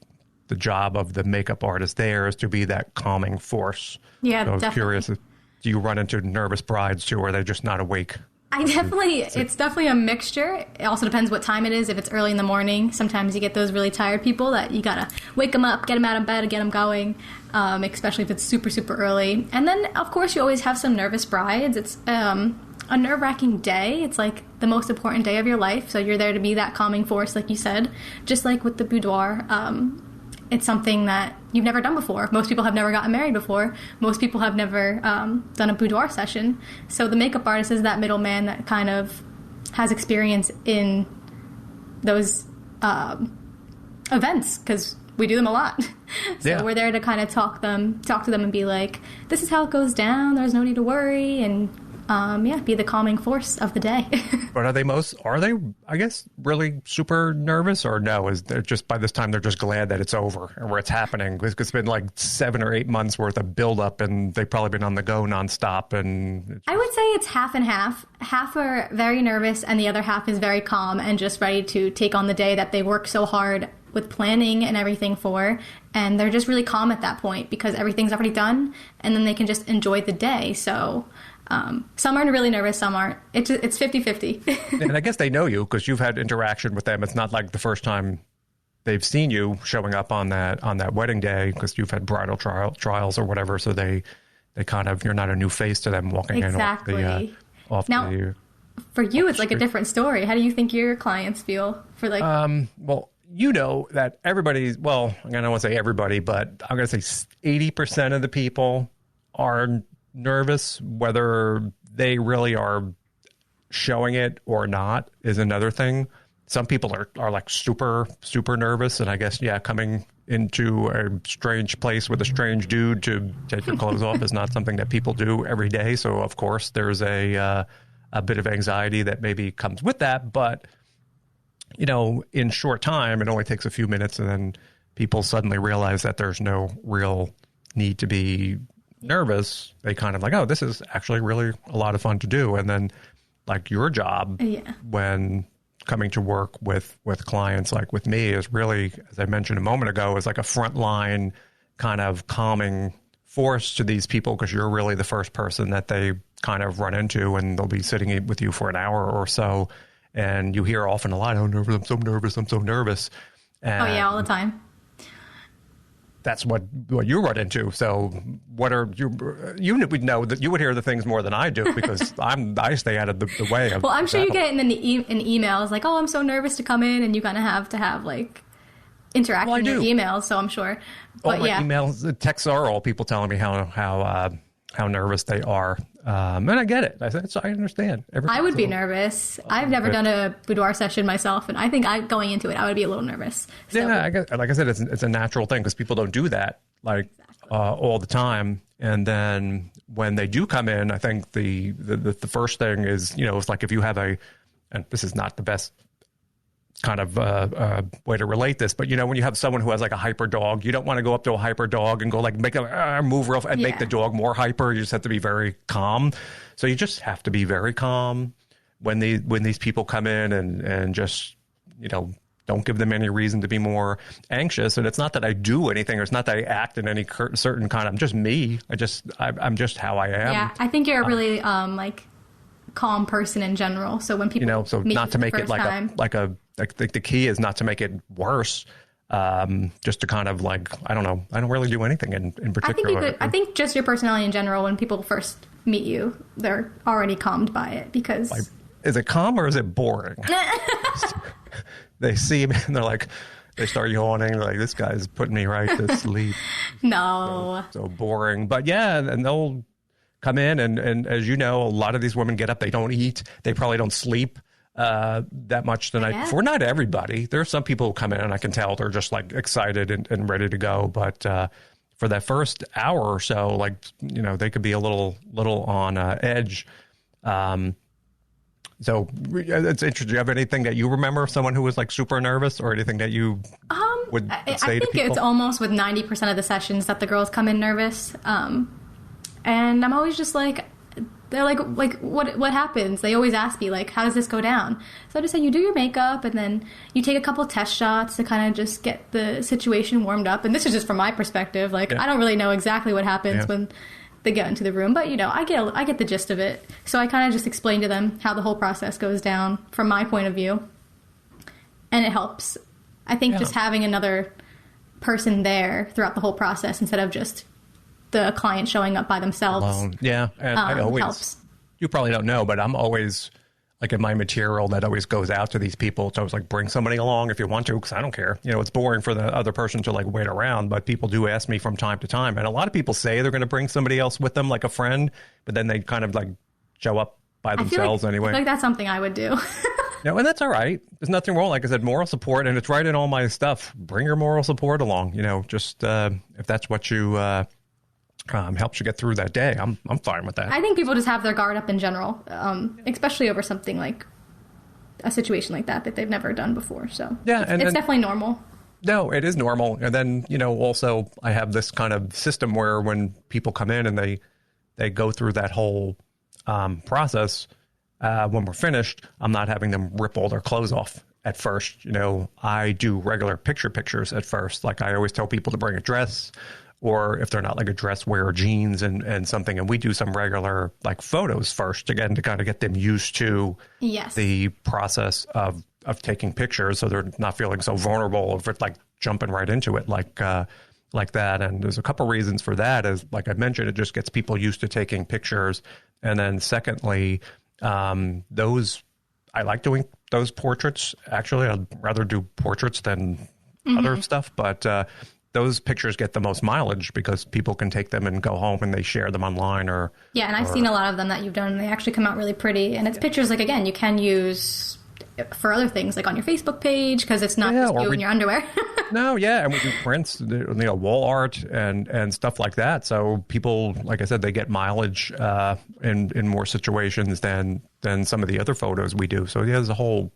the job of the makeup artist there is to be that calming force. Yeah, so I was definitely. curious, do you run into nervous brides too, or are they just not awake? It's definitely a mixture. It also depends what time it is. If it's early in the morning, sometimes you get those really tired people that you gotta wake them up, get them out of bed, and get them going, especially if it's super, super early. And then, of course, you always have some nervous brides. It's a nerve-wracking day. It's like the most important day of your life, so you're there to be that calming force, like you said. Just like with the boudoir, it's something that you've never done before. Most people have never gotten married before. Most people have never done a boudoir session. So the makeup artist is that middleman that kind of has experience in those events, because we do them a lot. So we're there to kind of talk to them and be like, this is how it goes down. There's no need to worry. And be the calming force of the day. But are they, I guess, really super nervous, or no? Is they're just, by this time, they're just glad that it's over and where it's happening? It's been like 7 or 8 months worth of buildup, and they've probably been on the go nonstop. And I would say it's half and half. Half are very nervous, and the other half is very calm and just ready to take on the day that they work so hard with planning and everything for. And they're just really calm at that point because everything's already done, and then they can just enjoy the day. So some are really nervous, some aren't. It's 50-50. And I guess they know you because you've had interaction with them. It's not like the first time they've seen you showing up on that wedding day, because you've had bridal trials or whatever. So they kind of, you're not a new face to them walking exactly. in off now, the for you, it's like a different story. How do you think your clients feel for like? Well, you know that everybody's, well, I don't want to say everybody, but I'm going to say 80% of the people are nervous. Whether they really are showing it or not is another thing. Some people are like super, super nervous. And I guess, coming into a strange place with a strange dude to take your clothes off is not something that people do every day. So, of course, there's a bit of anxiety that maybe comes with that. But, in short time, it only takes a few minutes, and then people suddenly realize that there's no real need to be nervous. They kind of like, oh, this is actually really a lot of fun to do. And then like your job when coming to work with clients like with me is really, as I mentioned a moment ago, is like a frontline kind of calming force to these people, because you're really the first person that they kind of run into, and they'll be sitting with you for an hour or so. And you hear often a lot, oh, nervous, I'm so nervous, I'm so nervous. And all the time. That's what you run into. So what are you would know that you would hear the things more than I do, because I stay out of the way of. Well, I'm sure you get it in emails like, oh, I'm so nervous to come in, and you kind of have to have like interaction with emails. So I'm sure. But all my emails, the texts are all people telling me how nervous they are. And I get it. I understand. I would be nervous. I've never done a boudoir session myself, and I think going into it, I would be a little nervous. So. Yeah, I guess, like I said, it's a natural thing, because people don't do that all the time. And then when they do come in, I think the first thing is, it's like if you have and this is not the best kind of way to relate this, but when you have someone who has like a hyper dog, you don't want to go up to a hyper dog and go like make a move real and make the dog more hyper. You just have to be very calm. So you just have to be very calm when these people come in, and just don't give them any reason to be more anxious. And it's not that I do anything, or it's not that I act in any certain kind. I'm just me. I'm just how I am. Yeah, I think you're a really like calm person in general. So when people so not to make it like the key is not to make it worse. Just to kind of like, I don't know. I don't really do anything in particular. I think just your personality in general, when people first meet you, they're already calmed by it, because. Like, is it calm or is it boring? They see me and they're like, they start yawning. They're like, this guy's putting me right to sleep. No. So boring. But yeah, and they'll come in and as you know, a lot of these women get up, they don't eat, they probably don't sleep that much the night before. Not everybody. There are some people who come in and I can tell they're just like excited and ready to go. But for that first hour or so, like, they could be a little on edge. So it's interesting. Do you have anything that you remember of someone who was like super nervous, or anything that you would say to people? I think it's almost with 90% of the sessions that the girls come in nervous. And I'm always just like, they're like what happens? They always ask me, like, how does this go down? So I just say you do your makeup, and then you take a couple test shots to kind of just get the situation warmed up. And this is just from my perspective. Like, I don't really know exactly what happens when they get into the room, but, you know, I get the gist of it. So I kind of just explain to them how the whole process goes down from my point of view. And it helps. I think just having another person there throughout the whole process instead of just the client showing up by themselves. Alone. Yeah, and I always helps. You probably don't know, but I'm always like in my material that always goes out to these people. So I was like, bring somebody along if you want to, because I don't care. You know, it's boring for the other person to like wait around, but people do ask me from time to time, and a lot of people say they're going to bring somebody else with them, like a friend, but then they kind of like show up by themselves anyway. I feel like that's something I would do. No, and that's all right. There's nothing wrong. Like I said, moral support, and it's right in all my stuff. Bring your moral support along. You know, just if that's what you helps you get through that day, I'm fine with that. I think people just have their guard up in general, especially over something like a situation like that they've never done before. So it's definitely normal. No, it is normal. And then, you know, also I have this kind of system where when people come in and they go through that whole process. When we're finished, I'm not having them rip all their clothes off at first. You know, I do regular pictures at first. Like I always tell people to bring a dress, or if they're not like a dress, wear jeans and something. And we do some regular like photos first, again, to kind of get them used to the process of taking pictures, so they're not feeling so vulnerable if it's like jumping right into it like that. And there's a couple reasons for that. As like I mentioned, it just gets people used to taking pictures. And then secondly, I like doing those portraits. Actually, I'd rather do portraits than other stuff, but those pictures get the most mileage because people can take them and go home and they share them online and I've seen a lot of them that you've done, and they actually come out really pretty. And it's pictures, like, again, you can use for other things, like on your Facebook page, because it's not just you in your underwear. No, and we do prints, you know, wall art and stuff like that. So people, like I said, they get mileage in more situations than some of the other photos we do. So there's a whole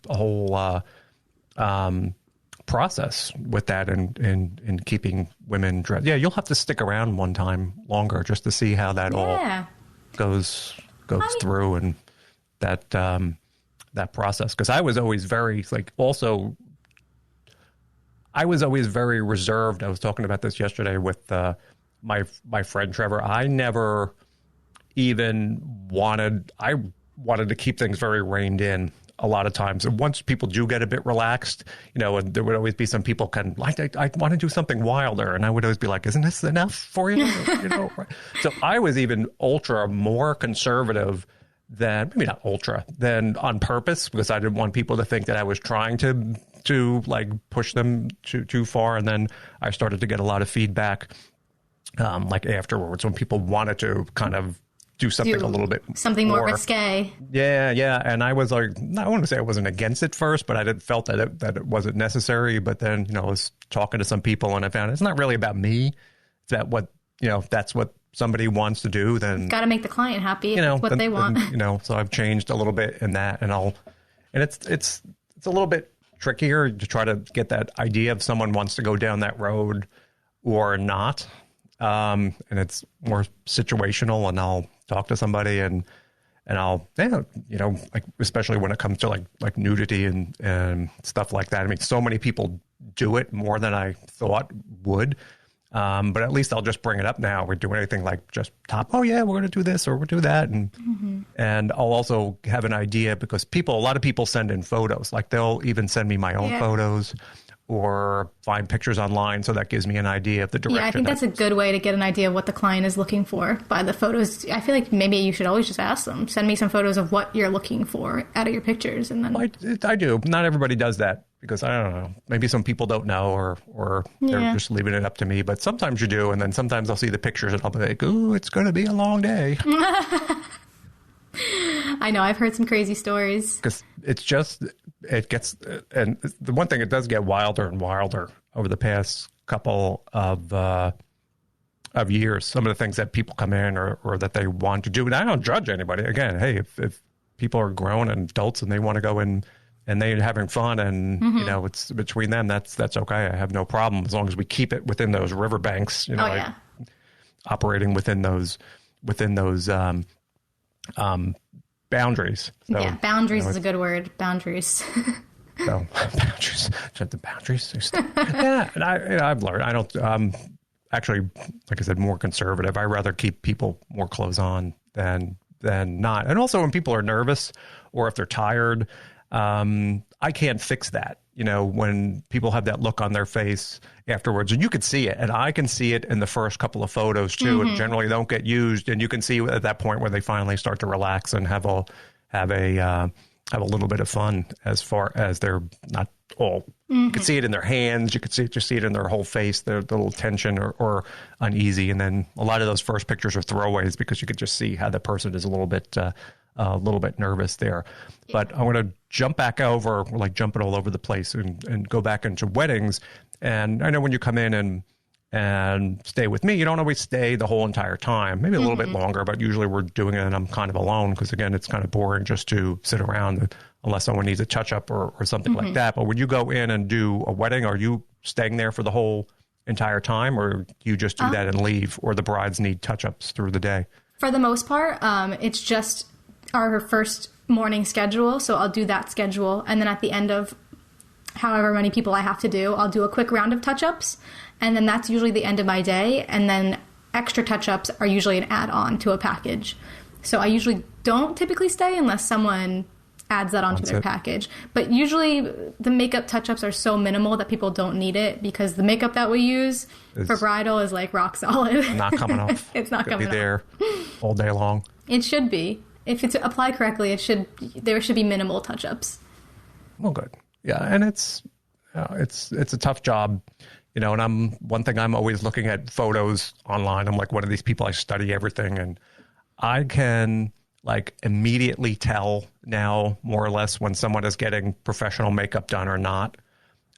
process with that in keeping women dressed. Yeah, you'll have to stick around one time longer just to see how that all goes through, and that process. Because I was always very very reserved. I was talking about this yesterday with my friend Trevor. I never even wanted to keep things very reined in a lot of times. And once people do get a bit relaxed, you know, and there would always be some people I want to do something wilder. And I would always be like, isn't this enough for you? You know? So I was even more conservative than, maybe not ultra, than on purpose, because I didn't want people to think that I was trying to like push them too far. And then I started to get a lot of feedback like afterwards, when people wanted to kind of do something a little bit more risque. Yeah. And I was like, I want to say I wasn't against it first, but I felt that it wasn't necessary. But then, you know, I was talking to some people and I found it's not really about me. It's about what, you know, if that's what somebody wants to do, then got to make the client happy. You know, what they want. You know, so I've changed a little bit in that, and it's a little bit trickier to try to get that idea if someone wants to go down that road or not. And it's more situational, and I'll talk to somebody and I'll, you know, like, especially when it comes to like nudity and stuff like that. I mean, so many people do it more than I thought would. But at least I'll just bring it up now. We're doing anything like just top. Oh yeah, we're going to do this or we'll do that. And I'll also have an idea, because a lot of people send in photos. Like they'll even send me my own photos or find pictures online. So that gives me an idea of the direction. Yeah, I think that's a good way to get an idea of what the client is looking for by the photos. I feel like maybe you should always just ask them, send me some photos of what you're looking for out of your pictures. And then I do. Not everybody does that, because I don't know, maybe some people don't know or they're just leaving it up to me. But sometimes you do. And then sometimes I'll see the pictures and I'll be like, ooh, it's going to be a long day. I know. I've heard some crazy stories. Because it gets, and the one thing, it does get wilder and wilder over the past couple of years. Some of the things that people come in or that they want to do, and I don't judge anybody. Again, hey, if people are grown and adults and they want to go in and they're having fun and, you know, it's between them, that's okay. I have no problem, as long as we keep it within those riverbanks, you know, operating within those boundaries. So, yeah, boundaries is a good word. Boundaries. So boundaries, the boundaries. Yeah, and I've learned. I don't. Actually, like I said, more conservative. I rather keep people more clothes on than not. And also, when people are nervous or if they're tired, I can't fix that. You know, when people have that look on their face afterwards, and you can see it, and I can see it in the first couple of photos too, and generally don't get used. And you can see at that point where they finally start to relax and have a little bit of fun, as far as they're not all. You can see it in their hands. You can just see it in their whole face, the little tension or uneasy. And then a lot of those first pictures are throwaways because you could just see how the person is a little bit nervous there. But I want to jump back over, like jumping all over the place, and go back into weddings. And I know when you come in and stay with me, you don't always stay the whole entire time, maybe a little bit longer, but usually we're doing it and I'm kind of alone because, again, it's kind of boring just to sit around unless someone needs a touch-up or something like that. But when you go in and do a wedding, are you staying there for the whole entire time, or do you just do that and leave, or the brides need touch-ups through the day? For the most part, it's just our first morning schedule, so I'll do that schedule, and then at the end of however many people I have to do, I'll do a quick round of touch-ups, and then that's usually the end of my day, and then extra touch-ups are usually an add-on to a package. So I usually don't typically stay unless someone adds that onto their package. But usually the makeup touch-ups are so minimal that people don't need it because the makeup that we use for bridal is like rock solid. Not coming off. It's not coming off. Be there all day long. It should be. If it's applied correctly, there should be minimal touch-ups. Well, good. Yeah, and it's a tough job, you know. And one thing I'm always looking at photos online. I'm like one of these people. I study everything, and I can like immediately tell now, more or less, when someone is getting professional makeup done or not.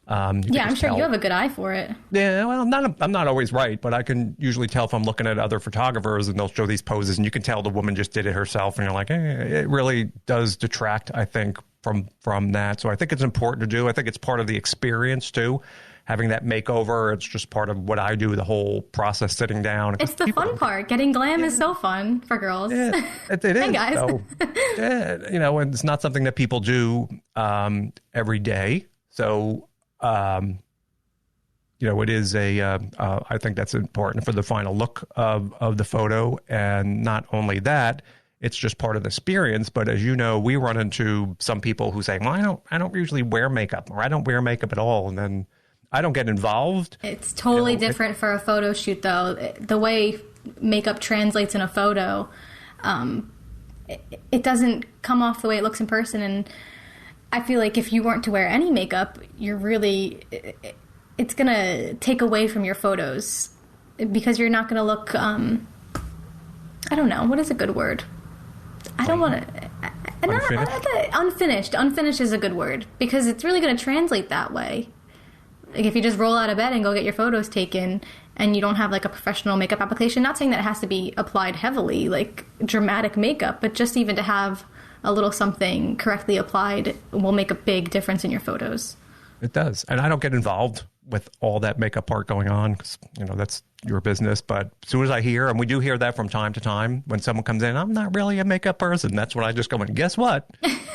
I'm sure you have a good eye for it. Yeah, well, I'm not always right, but I can usually tell if I'm looking at other photographers and they'll show these poses, and you can tell the woman just did it herself, and you're like, it really does detract, I think, from that. So I think it's important to do. I think it's part of the experience too. Having that makeover, it's just part of what I do, the whole process, sitting down. It's the fun part. Getting glam is so fun for girls. Yeah, it is. Hey, guys. So, yeah, you know, and it's not something that people do every day. So, you know, it is I think that's important for the final look of the photo. And not only that, it's just part of the experience. But as you know, we run into some people who say, well, I don't usually wear makeup, or I don't wear makeup at all. And then I don't get involved. It's totally different for a photo shoot, though. The way makeup translates in a photo, it doesn't come off the way it looks in person. And I feel like if you weren't to wear any makeup, it's going to take away from your photos because you're not going to look, I don't know, what is a good word? I don't want to... Unfinished. Unfinished is a good word because it's really going to translate that way. Like if you just roll out of bed and go get your photos taken and you don't have like a professional makeup application, not saying that it has to be applied heavily, like dramatic makeup, but just even to have a little something correctly applied will make a big difference in your photos. It does. And I don't get involved with all that makeup part going on because, you know, that's your business. But as soon as I hear, and we do hear that from time to time, when someone comes in, I'm not really a makeup person. That's when I just go in, guess what?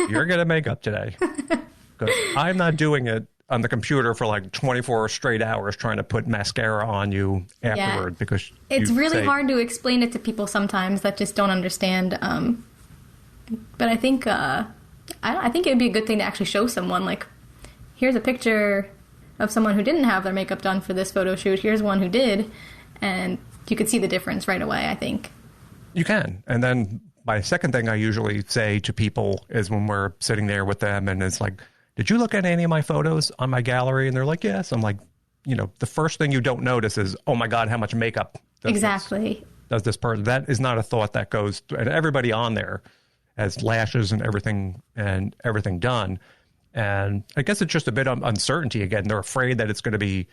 You're going to make up today. Because I'm not doing it on the computer for like 24 straight hours trying to put mascara on you afterward because it's really hard to explain it to people sometimes that just don't understand. But I think I think it would be a good thing to actually show someone, like, here's a picture of someone who didn't have their makeup done for this photo shoot. Here's one who did, and you could see the difference right away, I think. You can. And then my second thing I usually say to people is when we're sitting there with them and it's like, did you look at any of my photos on my gallery? And they're like, yes. I'm like, you know, the first thing you don't notice is, oh my God, how much makeup does this person? That is not a thought that goes, and everybody on there has lashes and everything done. And I guess it's just a bit of uncertainty. Again, they're afraid that it's going to be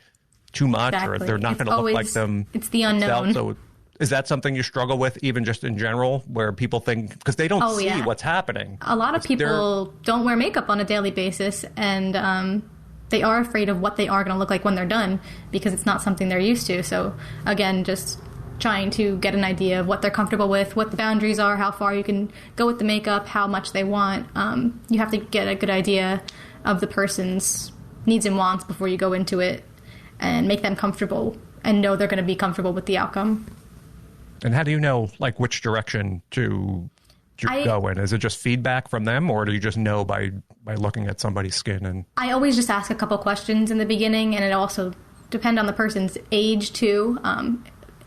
too much or they're not going to look like them. It's the unknown. So is that something you struggle with, even just in general, where people think, because they don't see what's happening? A lot of people don't wear makeup on a daily basis, and they are afraid of what they are going to look like when they're done because it's not something they're used to. So again, just trying to get an idea of what they're comfortable with, what the boundaries are, how far you can go with the makeup, how much they want. You have to get a good idea of the person's needs and wants before you go into it and make them comfortable and know they're going to be comfortable with the outcome. And how do you know, like, which direction to go in? Is it just feedback from them, or do you just know by looking at somebody's skin? And I always just ask a couple questions in the beginning, and it also depends on the person's age, too.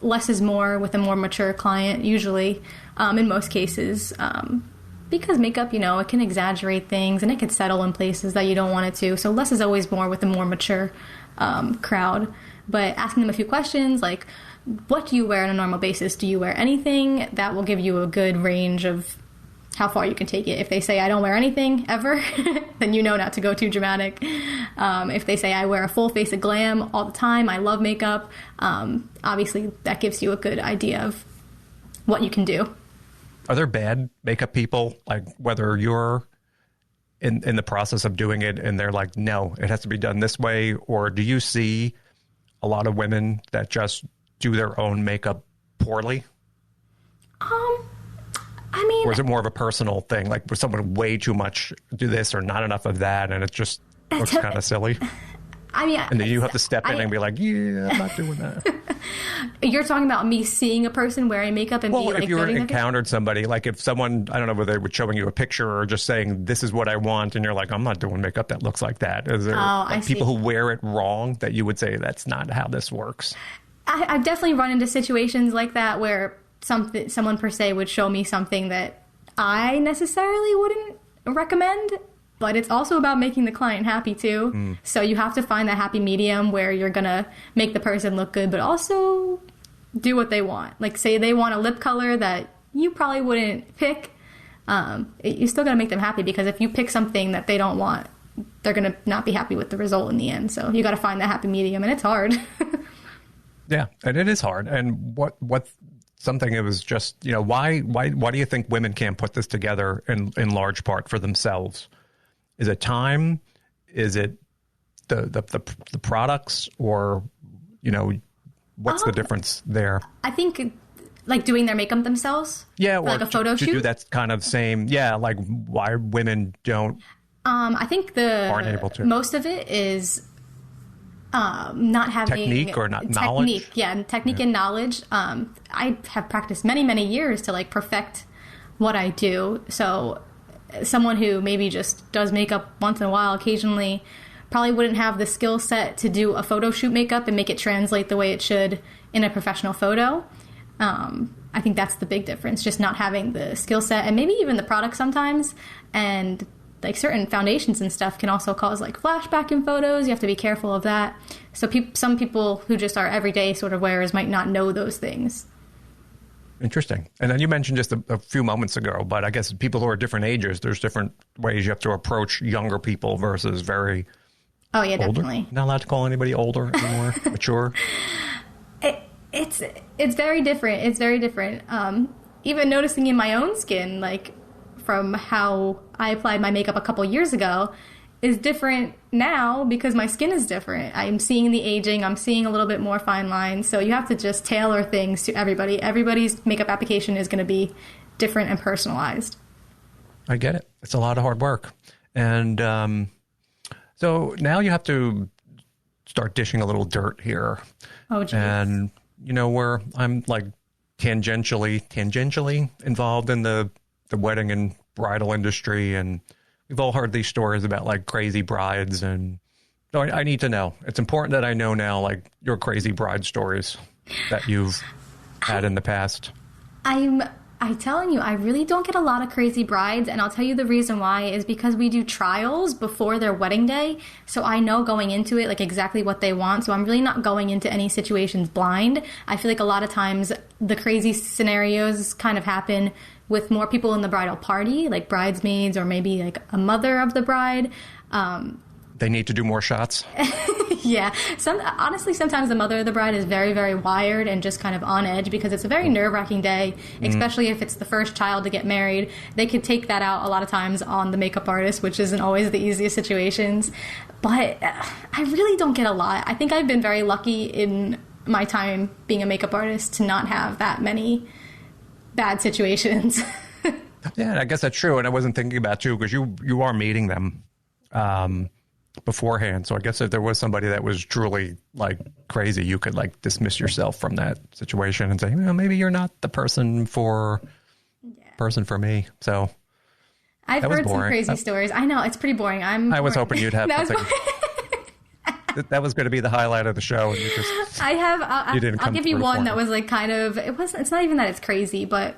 Less is more with a more mature client, usually, in most cases. Because makeup, it can exaggerate things, and it can settle in places that you don't want it to. So less is always more with a more mature crowd. But asking them a few questions, like, what do you wear on a normal basis? Do you wear anything? That will give you a good range of how far you can take it. If they say, I don't wear anything ever, then you know not to go too dramatic. If they say, I wear a full face of glam all the time, I love makeup, obviously that gives you a good idea of what you can do. Are there bad makeup people, like whether you're in the process of doing it and they're like, no, it has to be done this way? Or do you see a lot of women that just do their own makeup poorly? I mean, or is it more of a personal thing? Like, would someone way too much do this or not enough of that, and it just looks kind of silly? I mean, and then you have to step in and be like, yeah, I'm not doing that. You're talking about me seeing a person wearing makeup and being like, if you encountered somebody, like if someone, I don't know whether they were showing you a picture or just saying, this is what I want, and you're like, I'm not doing makeup that looks like that. Is there people who wear it wrong that you would say that's not how this works? I've definitely run into situations like that where someone per se would show me something that I necessarily wouldn't recommend, but it's also about making the client happy too. So you have to find that happy medium where you're gonna make the person look good, but also do what they want. Like, say they want a lip color that you probably wouldn't pick, you still gotta make them happy, because if you pick something that they don't want, they're gonna not be happy with the result in the end. So you gotta find that happy medium, and it's hard. Yeah, and it is hard. And what something it was just, why do you think women can't put this together in large part for themselves? Is it time? Is it the products, or what's the difference there? I think like doing their makeup themselves. Yeah, or like a photo shoot. To do that kind of same. Yeah, like why women don't. I think aren't able to. Most of it is not having technique or not knowledge. Technique and knowledge. I have practiced many years to like perfect what I do. So someone who maybe just does makeup once in a while, occasionally, probably wouldn't have the skill set to do a photo shoot makeup and make it translate the way it should in a professional photo. I think that's the big difference, just not having the skill set, and maybe even the product sometimes. And like certain foundations and stuff can also cause like flashback in photos. You have to be careful of that. So some people who just are everyday sort of wearers might not know those things. Interesting. And then you mentioned just a few moments ago, but I guess people who are different ages, there's different ways you have to approach younger people versus very older. Definitely. Not allowed to call anybody older anymore, mature. It's very different. It's very different. Even noticing in my own skin, like from how I applied my makeup a couple years ago, is different now because my skin is different. I'm seeing the aging. I'm seeing a little bit more fine lines. So you have to just tailor things to everybody. Everybody's makeup application is going to be different and personalized. I get it. It's a lot of hard work. And so now you have to start dishing a little dirt here. Oh, geez. And, where I'm like tangentially involved in the wedding and bridal industry, and we've all heard these stories about like crazy brides, and so I need to know. It's important that I know now, like your crazy bride stories that you've had in the past. I'm telling you, I really don't get a lot of crazy brides, and I'll tell you the reason why is because we do trials before their wedding day, so I know going into it like exactly what they want, so I'm really not going into any situations blind. I feel like a lot of times the crazy scenarios kind of happen with more people in the bridal party, like bridesmaids or maybe like a mother of the bride. They need to do more shots. Yeah. Honestly, sometimes the mother of the bride is very, very wired and just kind of on edge because it's a very nerve-wracking day, especially if it's the first child to get married. They could take that out a lot of times on the makeup artist, which isn't always the easiest situations. But I really don't get a lot. I think I've been very lucky in my time being a makeup artist to not have that many bad situations. Yeah, I guess that's true. And I wasn't thinking about you because you are meeting them beforehand. So I guess if there was somebody that was truly like crazy, you could like dismiss yourself from that situation and say, well, maybe you're not the person for me. So I've heard some crazy stories. I know it's pretty boring. I was hoping you'd have something. That was going to be the highlight of the show. And you just, I'll give you one that was like kind of, it's not even that it's crazy, but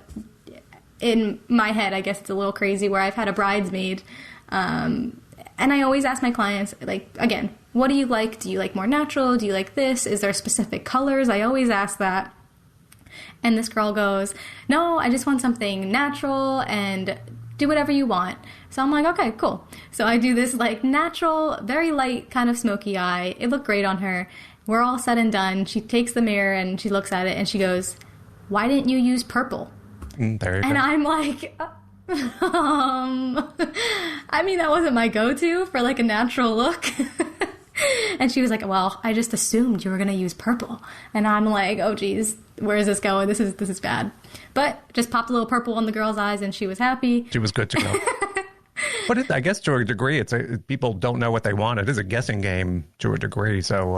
in my head, I guess it's a little crazy where I've had a bridesmaid. And I always ask my clients, like, again, what do you like? Do you like more natural? Do you like this? Is there specific colors? I always ask that. And this girl goes, no, I just want something natural and do whatever you want. So I'm like, okay, cool. So I do this like natural, very light kind of smoky eye. It looked great on her. We're all said and done. She takes the mirror and she looks at it and she goes, why didn't you use purple? There you go. And I'm like, I mean, that wasn't my go-to for like a natural look. And she was like, well, I just assumed you were going to use purple. And I'm like, oh geez, where is this going? This is bad. But just popped a little purple on the girl's eyes and she was happy. She was good to go. But I guess to a degree, people don't know what they want. It is a guessing game to a degree. So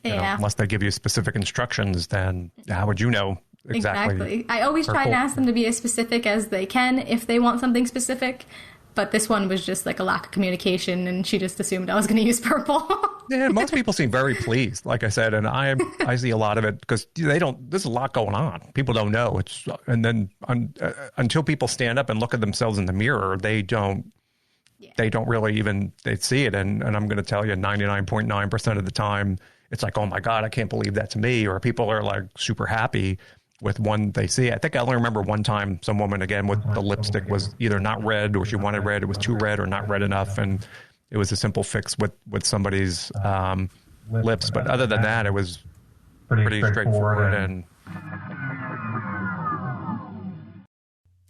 unless they give you specific instructions, then how would you know exactly? I always try and ask them to be as specific as they can if they want something specific. But this one was just like a lack of communication, and she just assumed I was going to use purple. Yeah, most people seem very pleased, like I said, and I see a lot of it because there's a lot going on. People don't know. And then until people stand up and look at themselves in the mirror, they don't really even see it. And I'm going to tell you 99.9% of the time, it's like, oh my God, I can't believe that's me. Or people are like super happy with one they see. I think I only remember one time some woman, again, with the lipstick was either not red or she wanted red. It was too red or not red enough. And it was a simple fix with somebody's lips. But other than that, it was pretty straightforward. And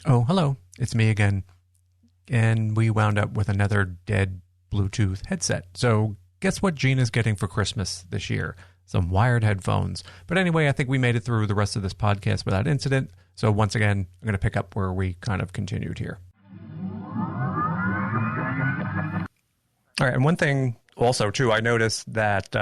oh, hello. It's me again. And we wound up with another dead Bluetooth headset. So guess what Gina's getting for Christmas this year? Some wired headphones. But anyway, I think we made it through the rest of this podcast without incident. So once again, I'm going to pick up where we kind of continued here. All right. And one thing also, too, I noticed that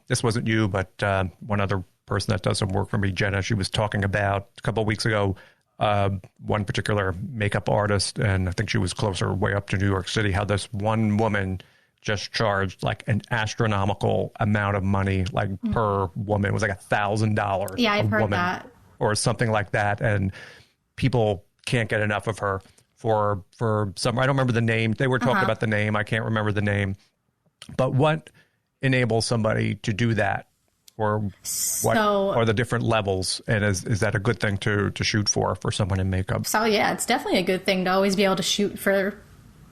this wasn't you, but one other person that does some work for me, Gina, she was talking about a couple of weeks ago, one particular makeup artist, and I think she was closer way up to New York City, how this one woman just charged like an astronomical amount of money, like per woman. It was like $1,000. Yeah, I've heard that. Or something like that. And people can't get enough of her for some, I don't remember the name. They were talking about the name. I can't remember the name. But what enables somebody to do that? Or what are the different levels? And is that a good thing to shoot for someone in makeup? So yeah, it's definitely a good thing to always be able to shoot for,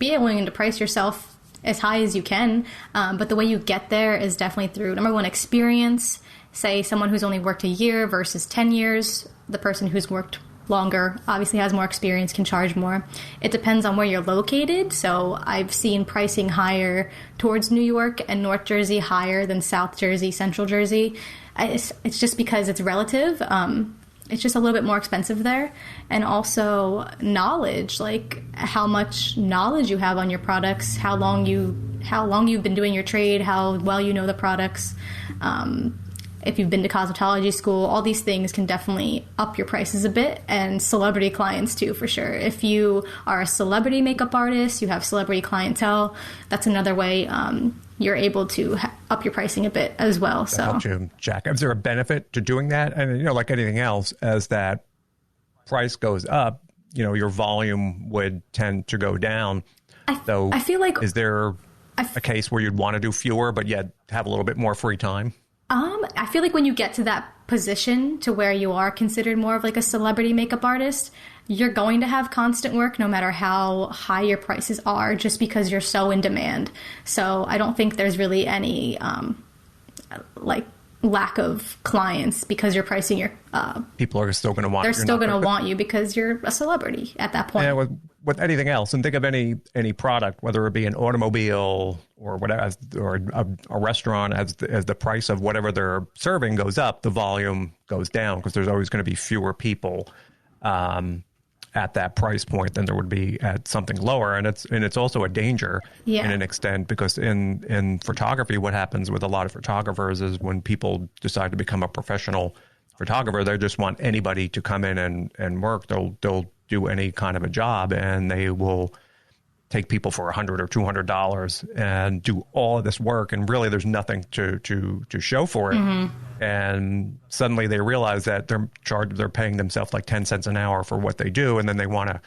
be willing to price yourself as high as you can. But the way you get there is definitely through, number one, experience. Say someone who's only worked a year versus 10 years. The person who's worked longer obviously has more experience, can charge more. It depends on where you're located. So I've seen pricing higher towards New York and North Jersey higher than South Jersey, Central Jersey. It's just because it's relative. It's just a little bit more expensive there. And also knowledge, like how much knowledge you have on your products, how long you've been doing your trade, how well you know the products. If you've been to cosmetology school, all these things can definitely up your prices a bit, and celebrity clients too, for sure. If you are a celebrity makeup artist, you have celebrity clientele, that's another way you're able to up your pricing a bit as well. So, help you, Jack. Is there a benefit to doing that? And like anything else, as that price goes up, your volume would tend to go down. I feel like, is there a case where you'd want to do fewer, but yet have a little bit more free time? I feel like when you get to that position to where you are considered more of like a celebrity makeup artist, you're going to have constant work no matter how high your prices are, just because you're so in demand. So I don't think there's really any like lack of clients because you're pricing your people are still going to want they're still going to want you because you're a celebrity at that point. Yeah, with anything else, and think of any product, whether it be an automobile or whatever, or a restaurant, as the price of whatever they're serving goes up, the volume goes down because there's always going to be fewer people at that price point than there would be at something lower, and it's also a danger in an extent, because in photography, what happens with a lot of photographers is when people decide to become a professional photographer, they just want anybody to come in and work. They'll do any kind of a job, and they will take people for $100 or $200 and do all of this work, and really there's nothing to show for it. Mm-hmm. And suddenly they realize that they're paying themselves like 10 cents an hour for what they do, and then they want to,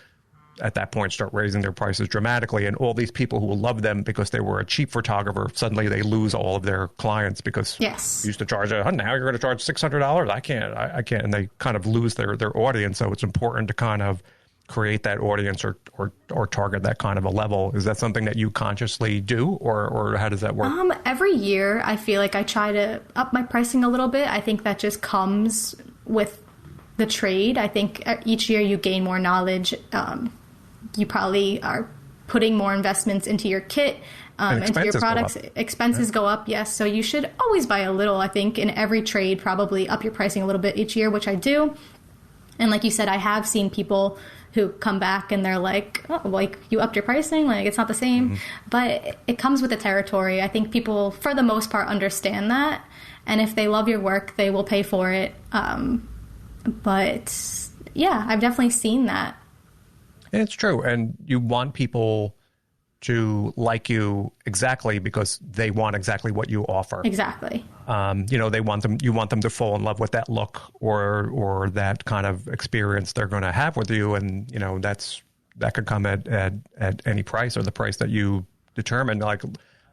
at that point, start raising their prices dramatically. And all these people who will love them because they were a cheap photographer, suddenly they lose all of their clients because you used to charge now you're going to charge $600. I can't, and they kind of lose their audience. So it's important to kind of create that audience or target that kind of a level. Is that something that you consciously do, or how does that work? Every year I feel like I try to up my pricing a little bit. I think that just comes with the trade. I think each year you gain more knowledge. You probably are putting more investments into your kit, into your products. Expenses go up, yes. So you should always buy a little, I think, in every trade, probably up your pricing a little bit each year, which I do. And like you said, I have seen people who come back and they're like, oh, like, you upped your pricing? Like, it's not the same. Mm-hmm. But it comes with the territory. I think people, for the most part, understand that. And if they love your work, they will pay for it. But, yeah, I've definitely seen that. And it's true. And you want people to like you exactly because they want exactly what you offer. Exactly. You want them to fall in love with that look or that kind of experience they're going to have with you. And, that could come at any price, or the price that you determine. Like,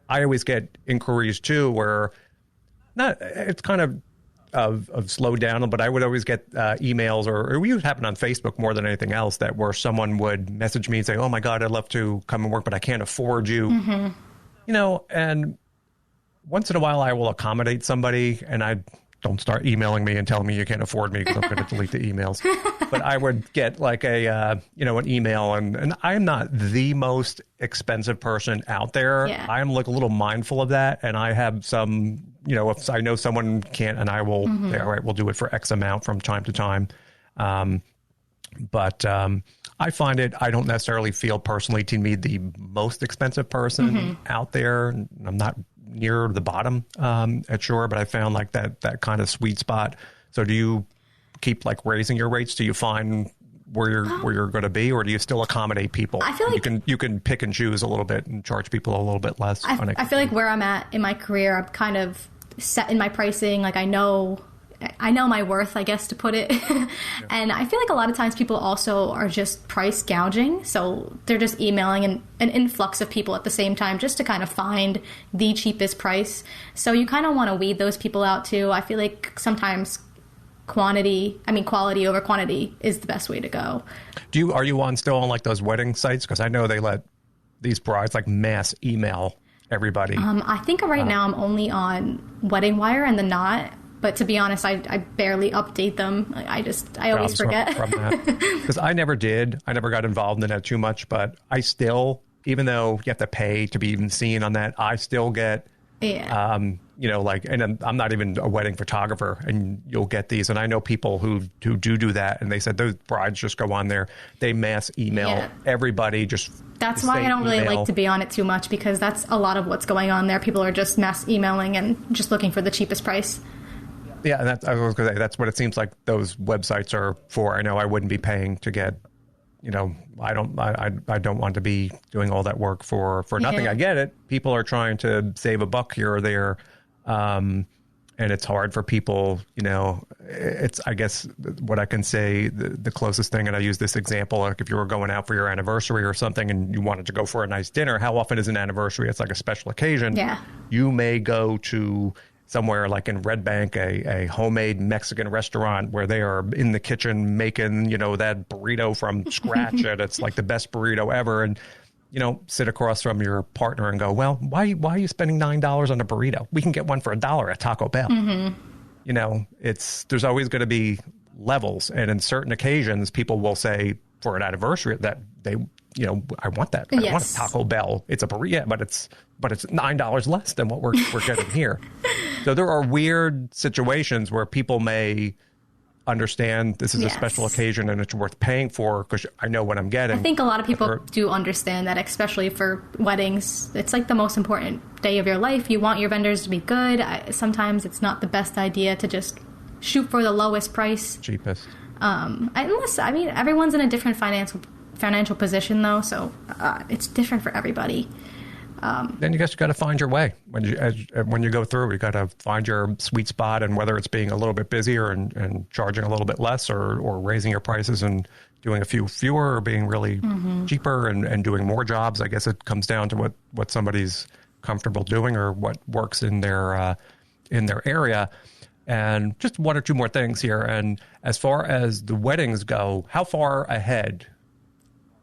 I always get inquiries too, where it's kind of slowed down, but I would always get emails, or it would happen on Facebook more than anything else, that where someone would message me and say, oh my God, I'd love to come and work, but I can't afford you. Mm-hmm. And once in a while I will accommodate somebody, and I don't start emailing me and telling me you can't afford me, because I'm going to delete the emails. But I would get like an email, and I'm not the most expensive person out there. Yeah. I'm like a little mindful of that. And I have some, if I know someone can't, and I will, say, all right, we'll do it for X amount from time to time. But I find I don't necessarily feel personally to be the most expensive person out there. I'm not near the bottom at Shure, but I found like that kind of sweet spot. So do you keep like raising your rates? Do you find where you're going to be, or do you still accommodate people? I feel like you can pick and choose a little bit and charge people a little bit less. I feel like where I'm at in my career, I'm kind of set in my pricing. Like I know my worth, I guess, to put it. Yeah. And I feel like a lot of times people also are just price gouging. So they're just emailing an influx of people at the same time just to kind of find the cheapest price. So you kind of want to weed those people out too. I feel like sometimes quality over quantity is the best way to go. Are you still on like those wedding sites? Because I know they let these brides like mass email everybody. I think right now I'm only on Wedding Wire and The Knot. But to be honest, I barely update them. I always forget. Because I never got involved in that too much. But I still, even though you have to pay to be even seen on that, I still get, and I'm not even a wedding photographer, and you'll get these. And I know people who do that, and they said those brides just go on there. They mass email everybody. That's why I don't really like to be on it too much, because that's a lot of what's going on there. People are just mass emailing and just looking for the cheapest price. Yeah, and I was going to say, that's what it seems like those websites are for. I know I wouldn't be paying to get, I don't want to be doing all that work for nothing. Yeah. I get it. People are trying to save a buck here or there. And it's hard for people, it's, I guess what I can say, the closest thing, and I use this example, like if you were going out for your anniversary or something and you wanted to go for a nice dinner, how often is an anniversary? It's like a special occasion. Yeah. You may go to somewhere like in Red Bank, a homemade Mexican restaurant where they are in the kitchen making, that burrito from scratch, and it's like the best burrito ever. And, sit across from your partner and go, well, why are you spending $9 on a burrito? We can get one for $1 at Taco Bell. Mm-hmm. there's always going to be levels. And in certain occasions, people will say for an anniversary that they, I want that. I want a Taco Bell. It's a burrito, but it's $9 less than what we're getting here. So there are weird situations where people may understand this is a special occasion and it's worth paying for because I know what I'm getting. I think a lot of people do understand that, especially for weddings. It's like the most important day of your life. You want your vendors to be good. Sometimes it's not the best idea to just shoot for the lowest price. Cheapest. Everyone's in a different financial position, though, so it's different for everybody. Then you got to find your way when you go through. You got to find your sweet spot, and whether it's being a little bit busier and charging a little bit less, or raising your prices and doing a few fewer, or being really cheaper and doing more jobs. I guess it comes down to what somebody's comfortable doing or what works in their area. And just one or two more things here. And as far as the weddings go, how far ahead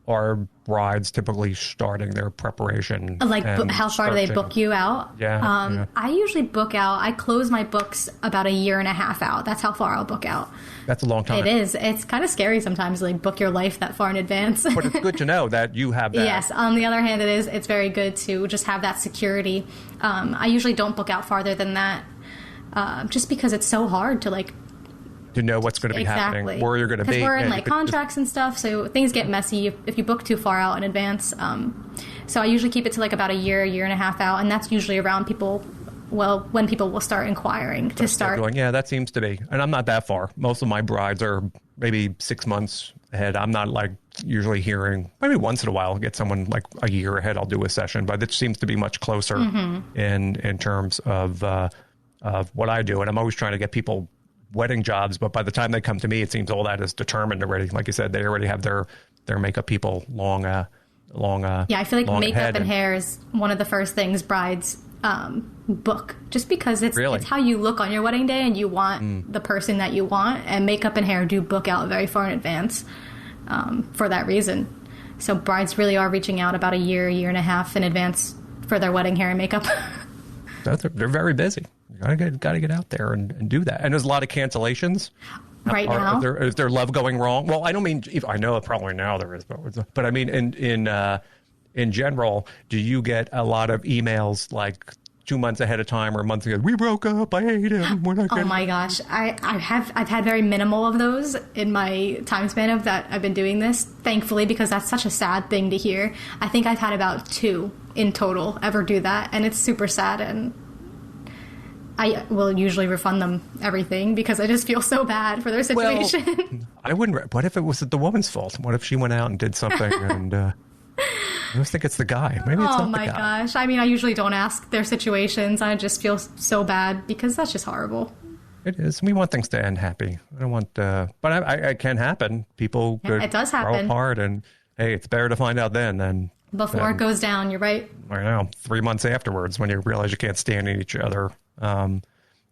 are brides typically starting their preparation? Like, how far do they book you out? Yeah. I usually book out. I close my books about a year and a half out. That's how far I'll book out. That's a long time. It is. It's kind of scary sometimes to book your life that far in advance. But it's good to know that you have that. Yes. On the other hand, it's very good to just have that security. I usually don't book out farther than that, just because it's so hard to know what's going to be happening, where you're going to be. Because we're in contracts and stuff, so things get messy if you book too far out in advance. So I usually keep it to about a year and a half out, and that's usually around when people will start inquiring to start. That seems to be. And I'm not that far. Most of my brides are maybe 6 months ahead. I'm not usually hearing, maybe once in a while I'll get someone a year ahead, I'll do a session, but it seems to be much closer in terms of what I do. And I'm always trying to get people wedding jobs, but by the time they come to me, it seems all that is determined already. Like you said, they already have their makeup people long. I feel like makeup and hair is one of the first things brides book, just because it's how you look on your wedding day, and you want the person that you want. And makeup and hair do book out very far in advance for that reason. So brides really are reaching out about a year and a half in advance for their wedding hair and makeup. They're very busy. You gotta get out there and do that. And there's a lot of cancellations right now. Is there love going wrong? Well, I don't mean. I know probably now there is, but I mean in general, do you get a lot of emails 2 months ahead of time or a month ago? We broke up. I hate him. We're not. Oh my gosh, I've had very minimal of those in my time span of that I've been doing this. Thankfully, because that's such a sad thing to hear. I think I've had about 2 in total ever do that, and it's super sad. And I will usually refund them everything because I just feel so bad for their situation. Well, I wouldn't. What if it was the woman's fault? What if she went out and did something and I just think it's the guy. Maybe it's not the guy. Oh my gosh. I mean, I usually don't ask their situations. I just feel so bad because that's just horrible. It is. We want things to end happy. I don't want, but it can happen. People could it does happen. Grow apart, and hey, it's better to find out then than before it goes down. You're right. I know. 3 months afterwards, when you realize you can't stand each other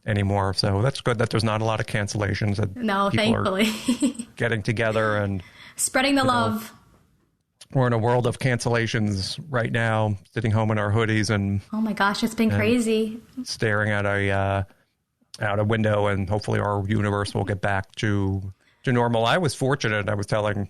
anymore. So that's good that there's not a lot of cancellations. That thankfully. Are getting together and spreading the love. We're in a world of cancellations right now, sitting home in our hoodies and oh my gosh, it's been crazy. Staring at a window, and hopefully our universe will get back to normal. I was fortunate. I was telling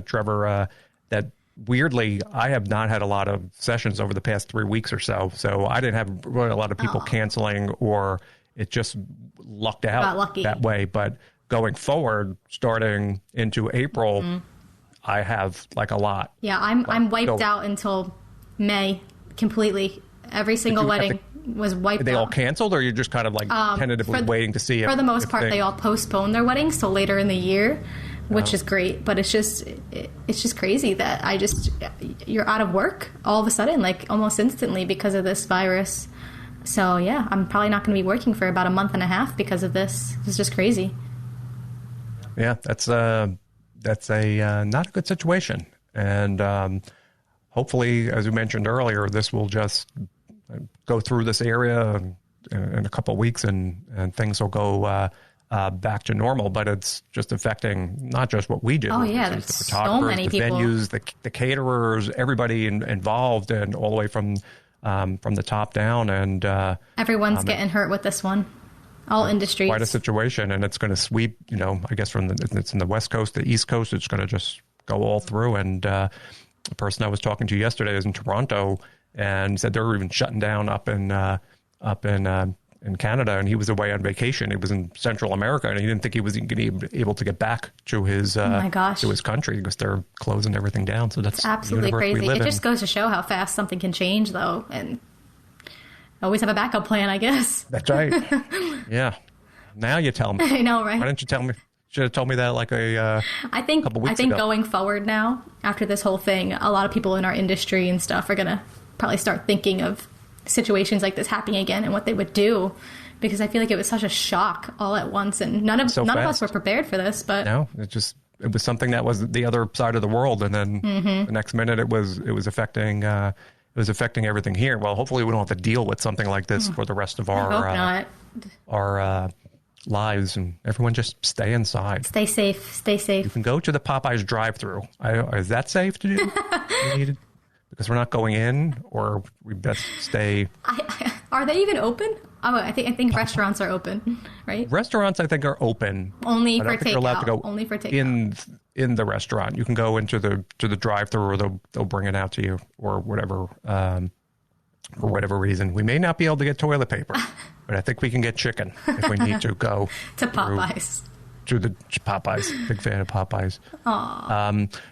Trevor that weirdly, I have not had a lot of sessions over the past 3 weeks or so. So I didn't have really a lot of people canceling, or it just lucked out that way. But going forward, starting into April, I have a lot. Yeah, I'm wiped out until May completely. Every single wedding was wiped out. They all canceled, or you're just kind of tentatively waiting to see? For the most part, they all postponed their weddings till later in the year, which is great. But it's just crazy that you're out of work all of a sudden, almost instantly because of this virus. So yeah, I'm probably not going to be working for about a month and a half because of this. It's just crazy. Yeah, that's a not a good situation. And hopefully, as we mentioned earlier, this will just go through this area in a couple of weeks, and things will go back to normal. But it's just affecting not just what we do. Oh yeah, there's the photographers, so many the people. venues, the caterers, everybody involved, and all the way from the top down. And everyone's getting hurt with this one. All industries. Quite a situation, and it's going to sweep, I guess it's in the West Coast, the East Coast, it's going to just go all through. And the person I was talking to yesterday is in Toronto, and said they're even shutting down up in Canada, and he was away on vacation. He was in Central America, and he didn't think he was going to be able to get back to his to his country because they're closing everything down. So that's absolutely crazy. It just goes to show how fast something can change, though, and always have a backup plan, I guess. That's right. Yeah. Now you tell me. I know, right? Why didn't you tell me? Should have told me that like a couple weeks ago. Going forward now, after this whole thing, a lot of people in our industry and stuff are gonna probably start thinking of situations like this happening again and what they would do, because I feel like it was such a shock all at once, and none of us were prepared for this. But no, it was something that was the other side of the world, and then the next minute it was affecting everything here. Well, hopefully we don't have to deal with something like this for the rest of our lives, and everyone just stay inside. Stay safe. You can go to the Popeyes drive-thru. Is that safe to do? Because we're not going in, or we best stay. Are they even open? Oh, I think restaurants are open, right? Restaurants, I think, are open. Only for takeout. You're allowed to go only for takeout. In the restaurant. You can go into the drive-thru, or they'll bring it out to you, or whatever. For whatever reason, we may not be able to get toilet paper, but I think we can get chicken if we need to go to Popeyes. To the Popeyes. Big fan of Popeyes.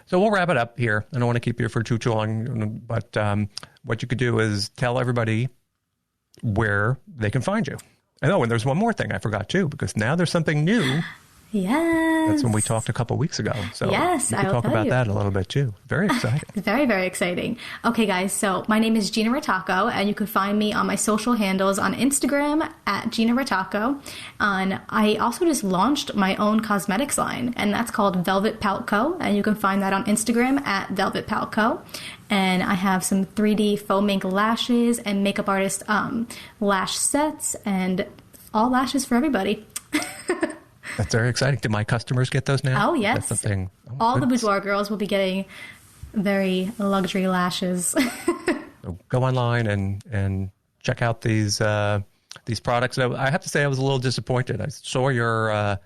So we'll wrap it up here. I don't want to keep you for too long, but what you could do is tell everybody where they can find you. And there's one more thing I forgot too, because now there's something new. Yes. That's when we talked a couple weeks ago. So yes, you can talk about that a little bit too. Very exciting. Very, very exciting. Okay, guys. So my name is Gina Ritacco, and you can find me on my social handles on Instagram at Gina Ritacco. And I also just launched my own cosmetics line, and that's called Velvet Pout Co. And you can find that on Instagram at Velvet Pout Co. And I have some 3D faux mink lashes and makeup artist lash sets, and all lashes for everybody. That's very exciting. Do my customers get those now? Oh, yes. That's something. All the Boudoir girls will be getting very luxury lashes. So go online and check out these products. I have to say I was a little disappointed. I saw your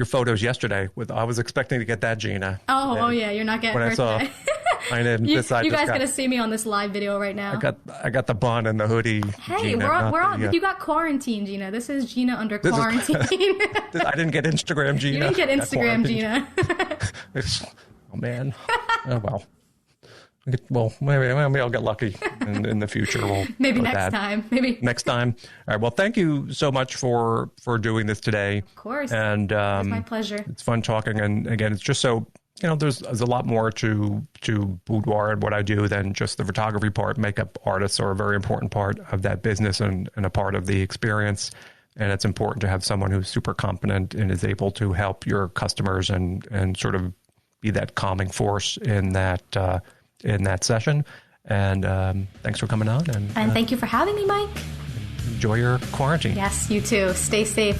photos yesterday. I was expecting to get that, Gina. Oh yeah, you're not getting her today. I didn't. You guys got to see me on this live video right now. I got the bun and the hoodie. Hey, Gina, we're on. You got quarantine, Gina. This is Gina under quarantine. I didn't get Instagram, Gina. You didn't get Instagram, Gina. Oh man. Oh well. Well, maybe I'll get lucky in the future. Maybe next time. Next time. All right. Well, thank you so much for doing this today. Of course. And it's my pleasure. It's fun talking. And again, it's just so. There's a lot more to Boudoir and what I do than just the photography part. Makeup artists are a very important part of that business and a part of the experience. And it's important to have someone who's super competent and is able to help your customers and sort of be that calming force in that session. And thanks for coming on. And thank you for having me, Mike. Enjoy your quarantine. Yes, you too. Stay safe.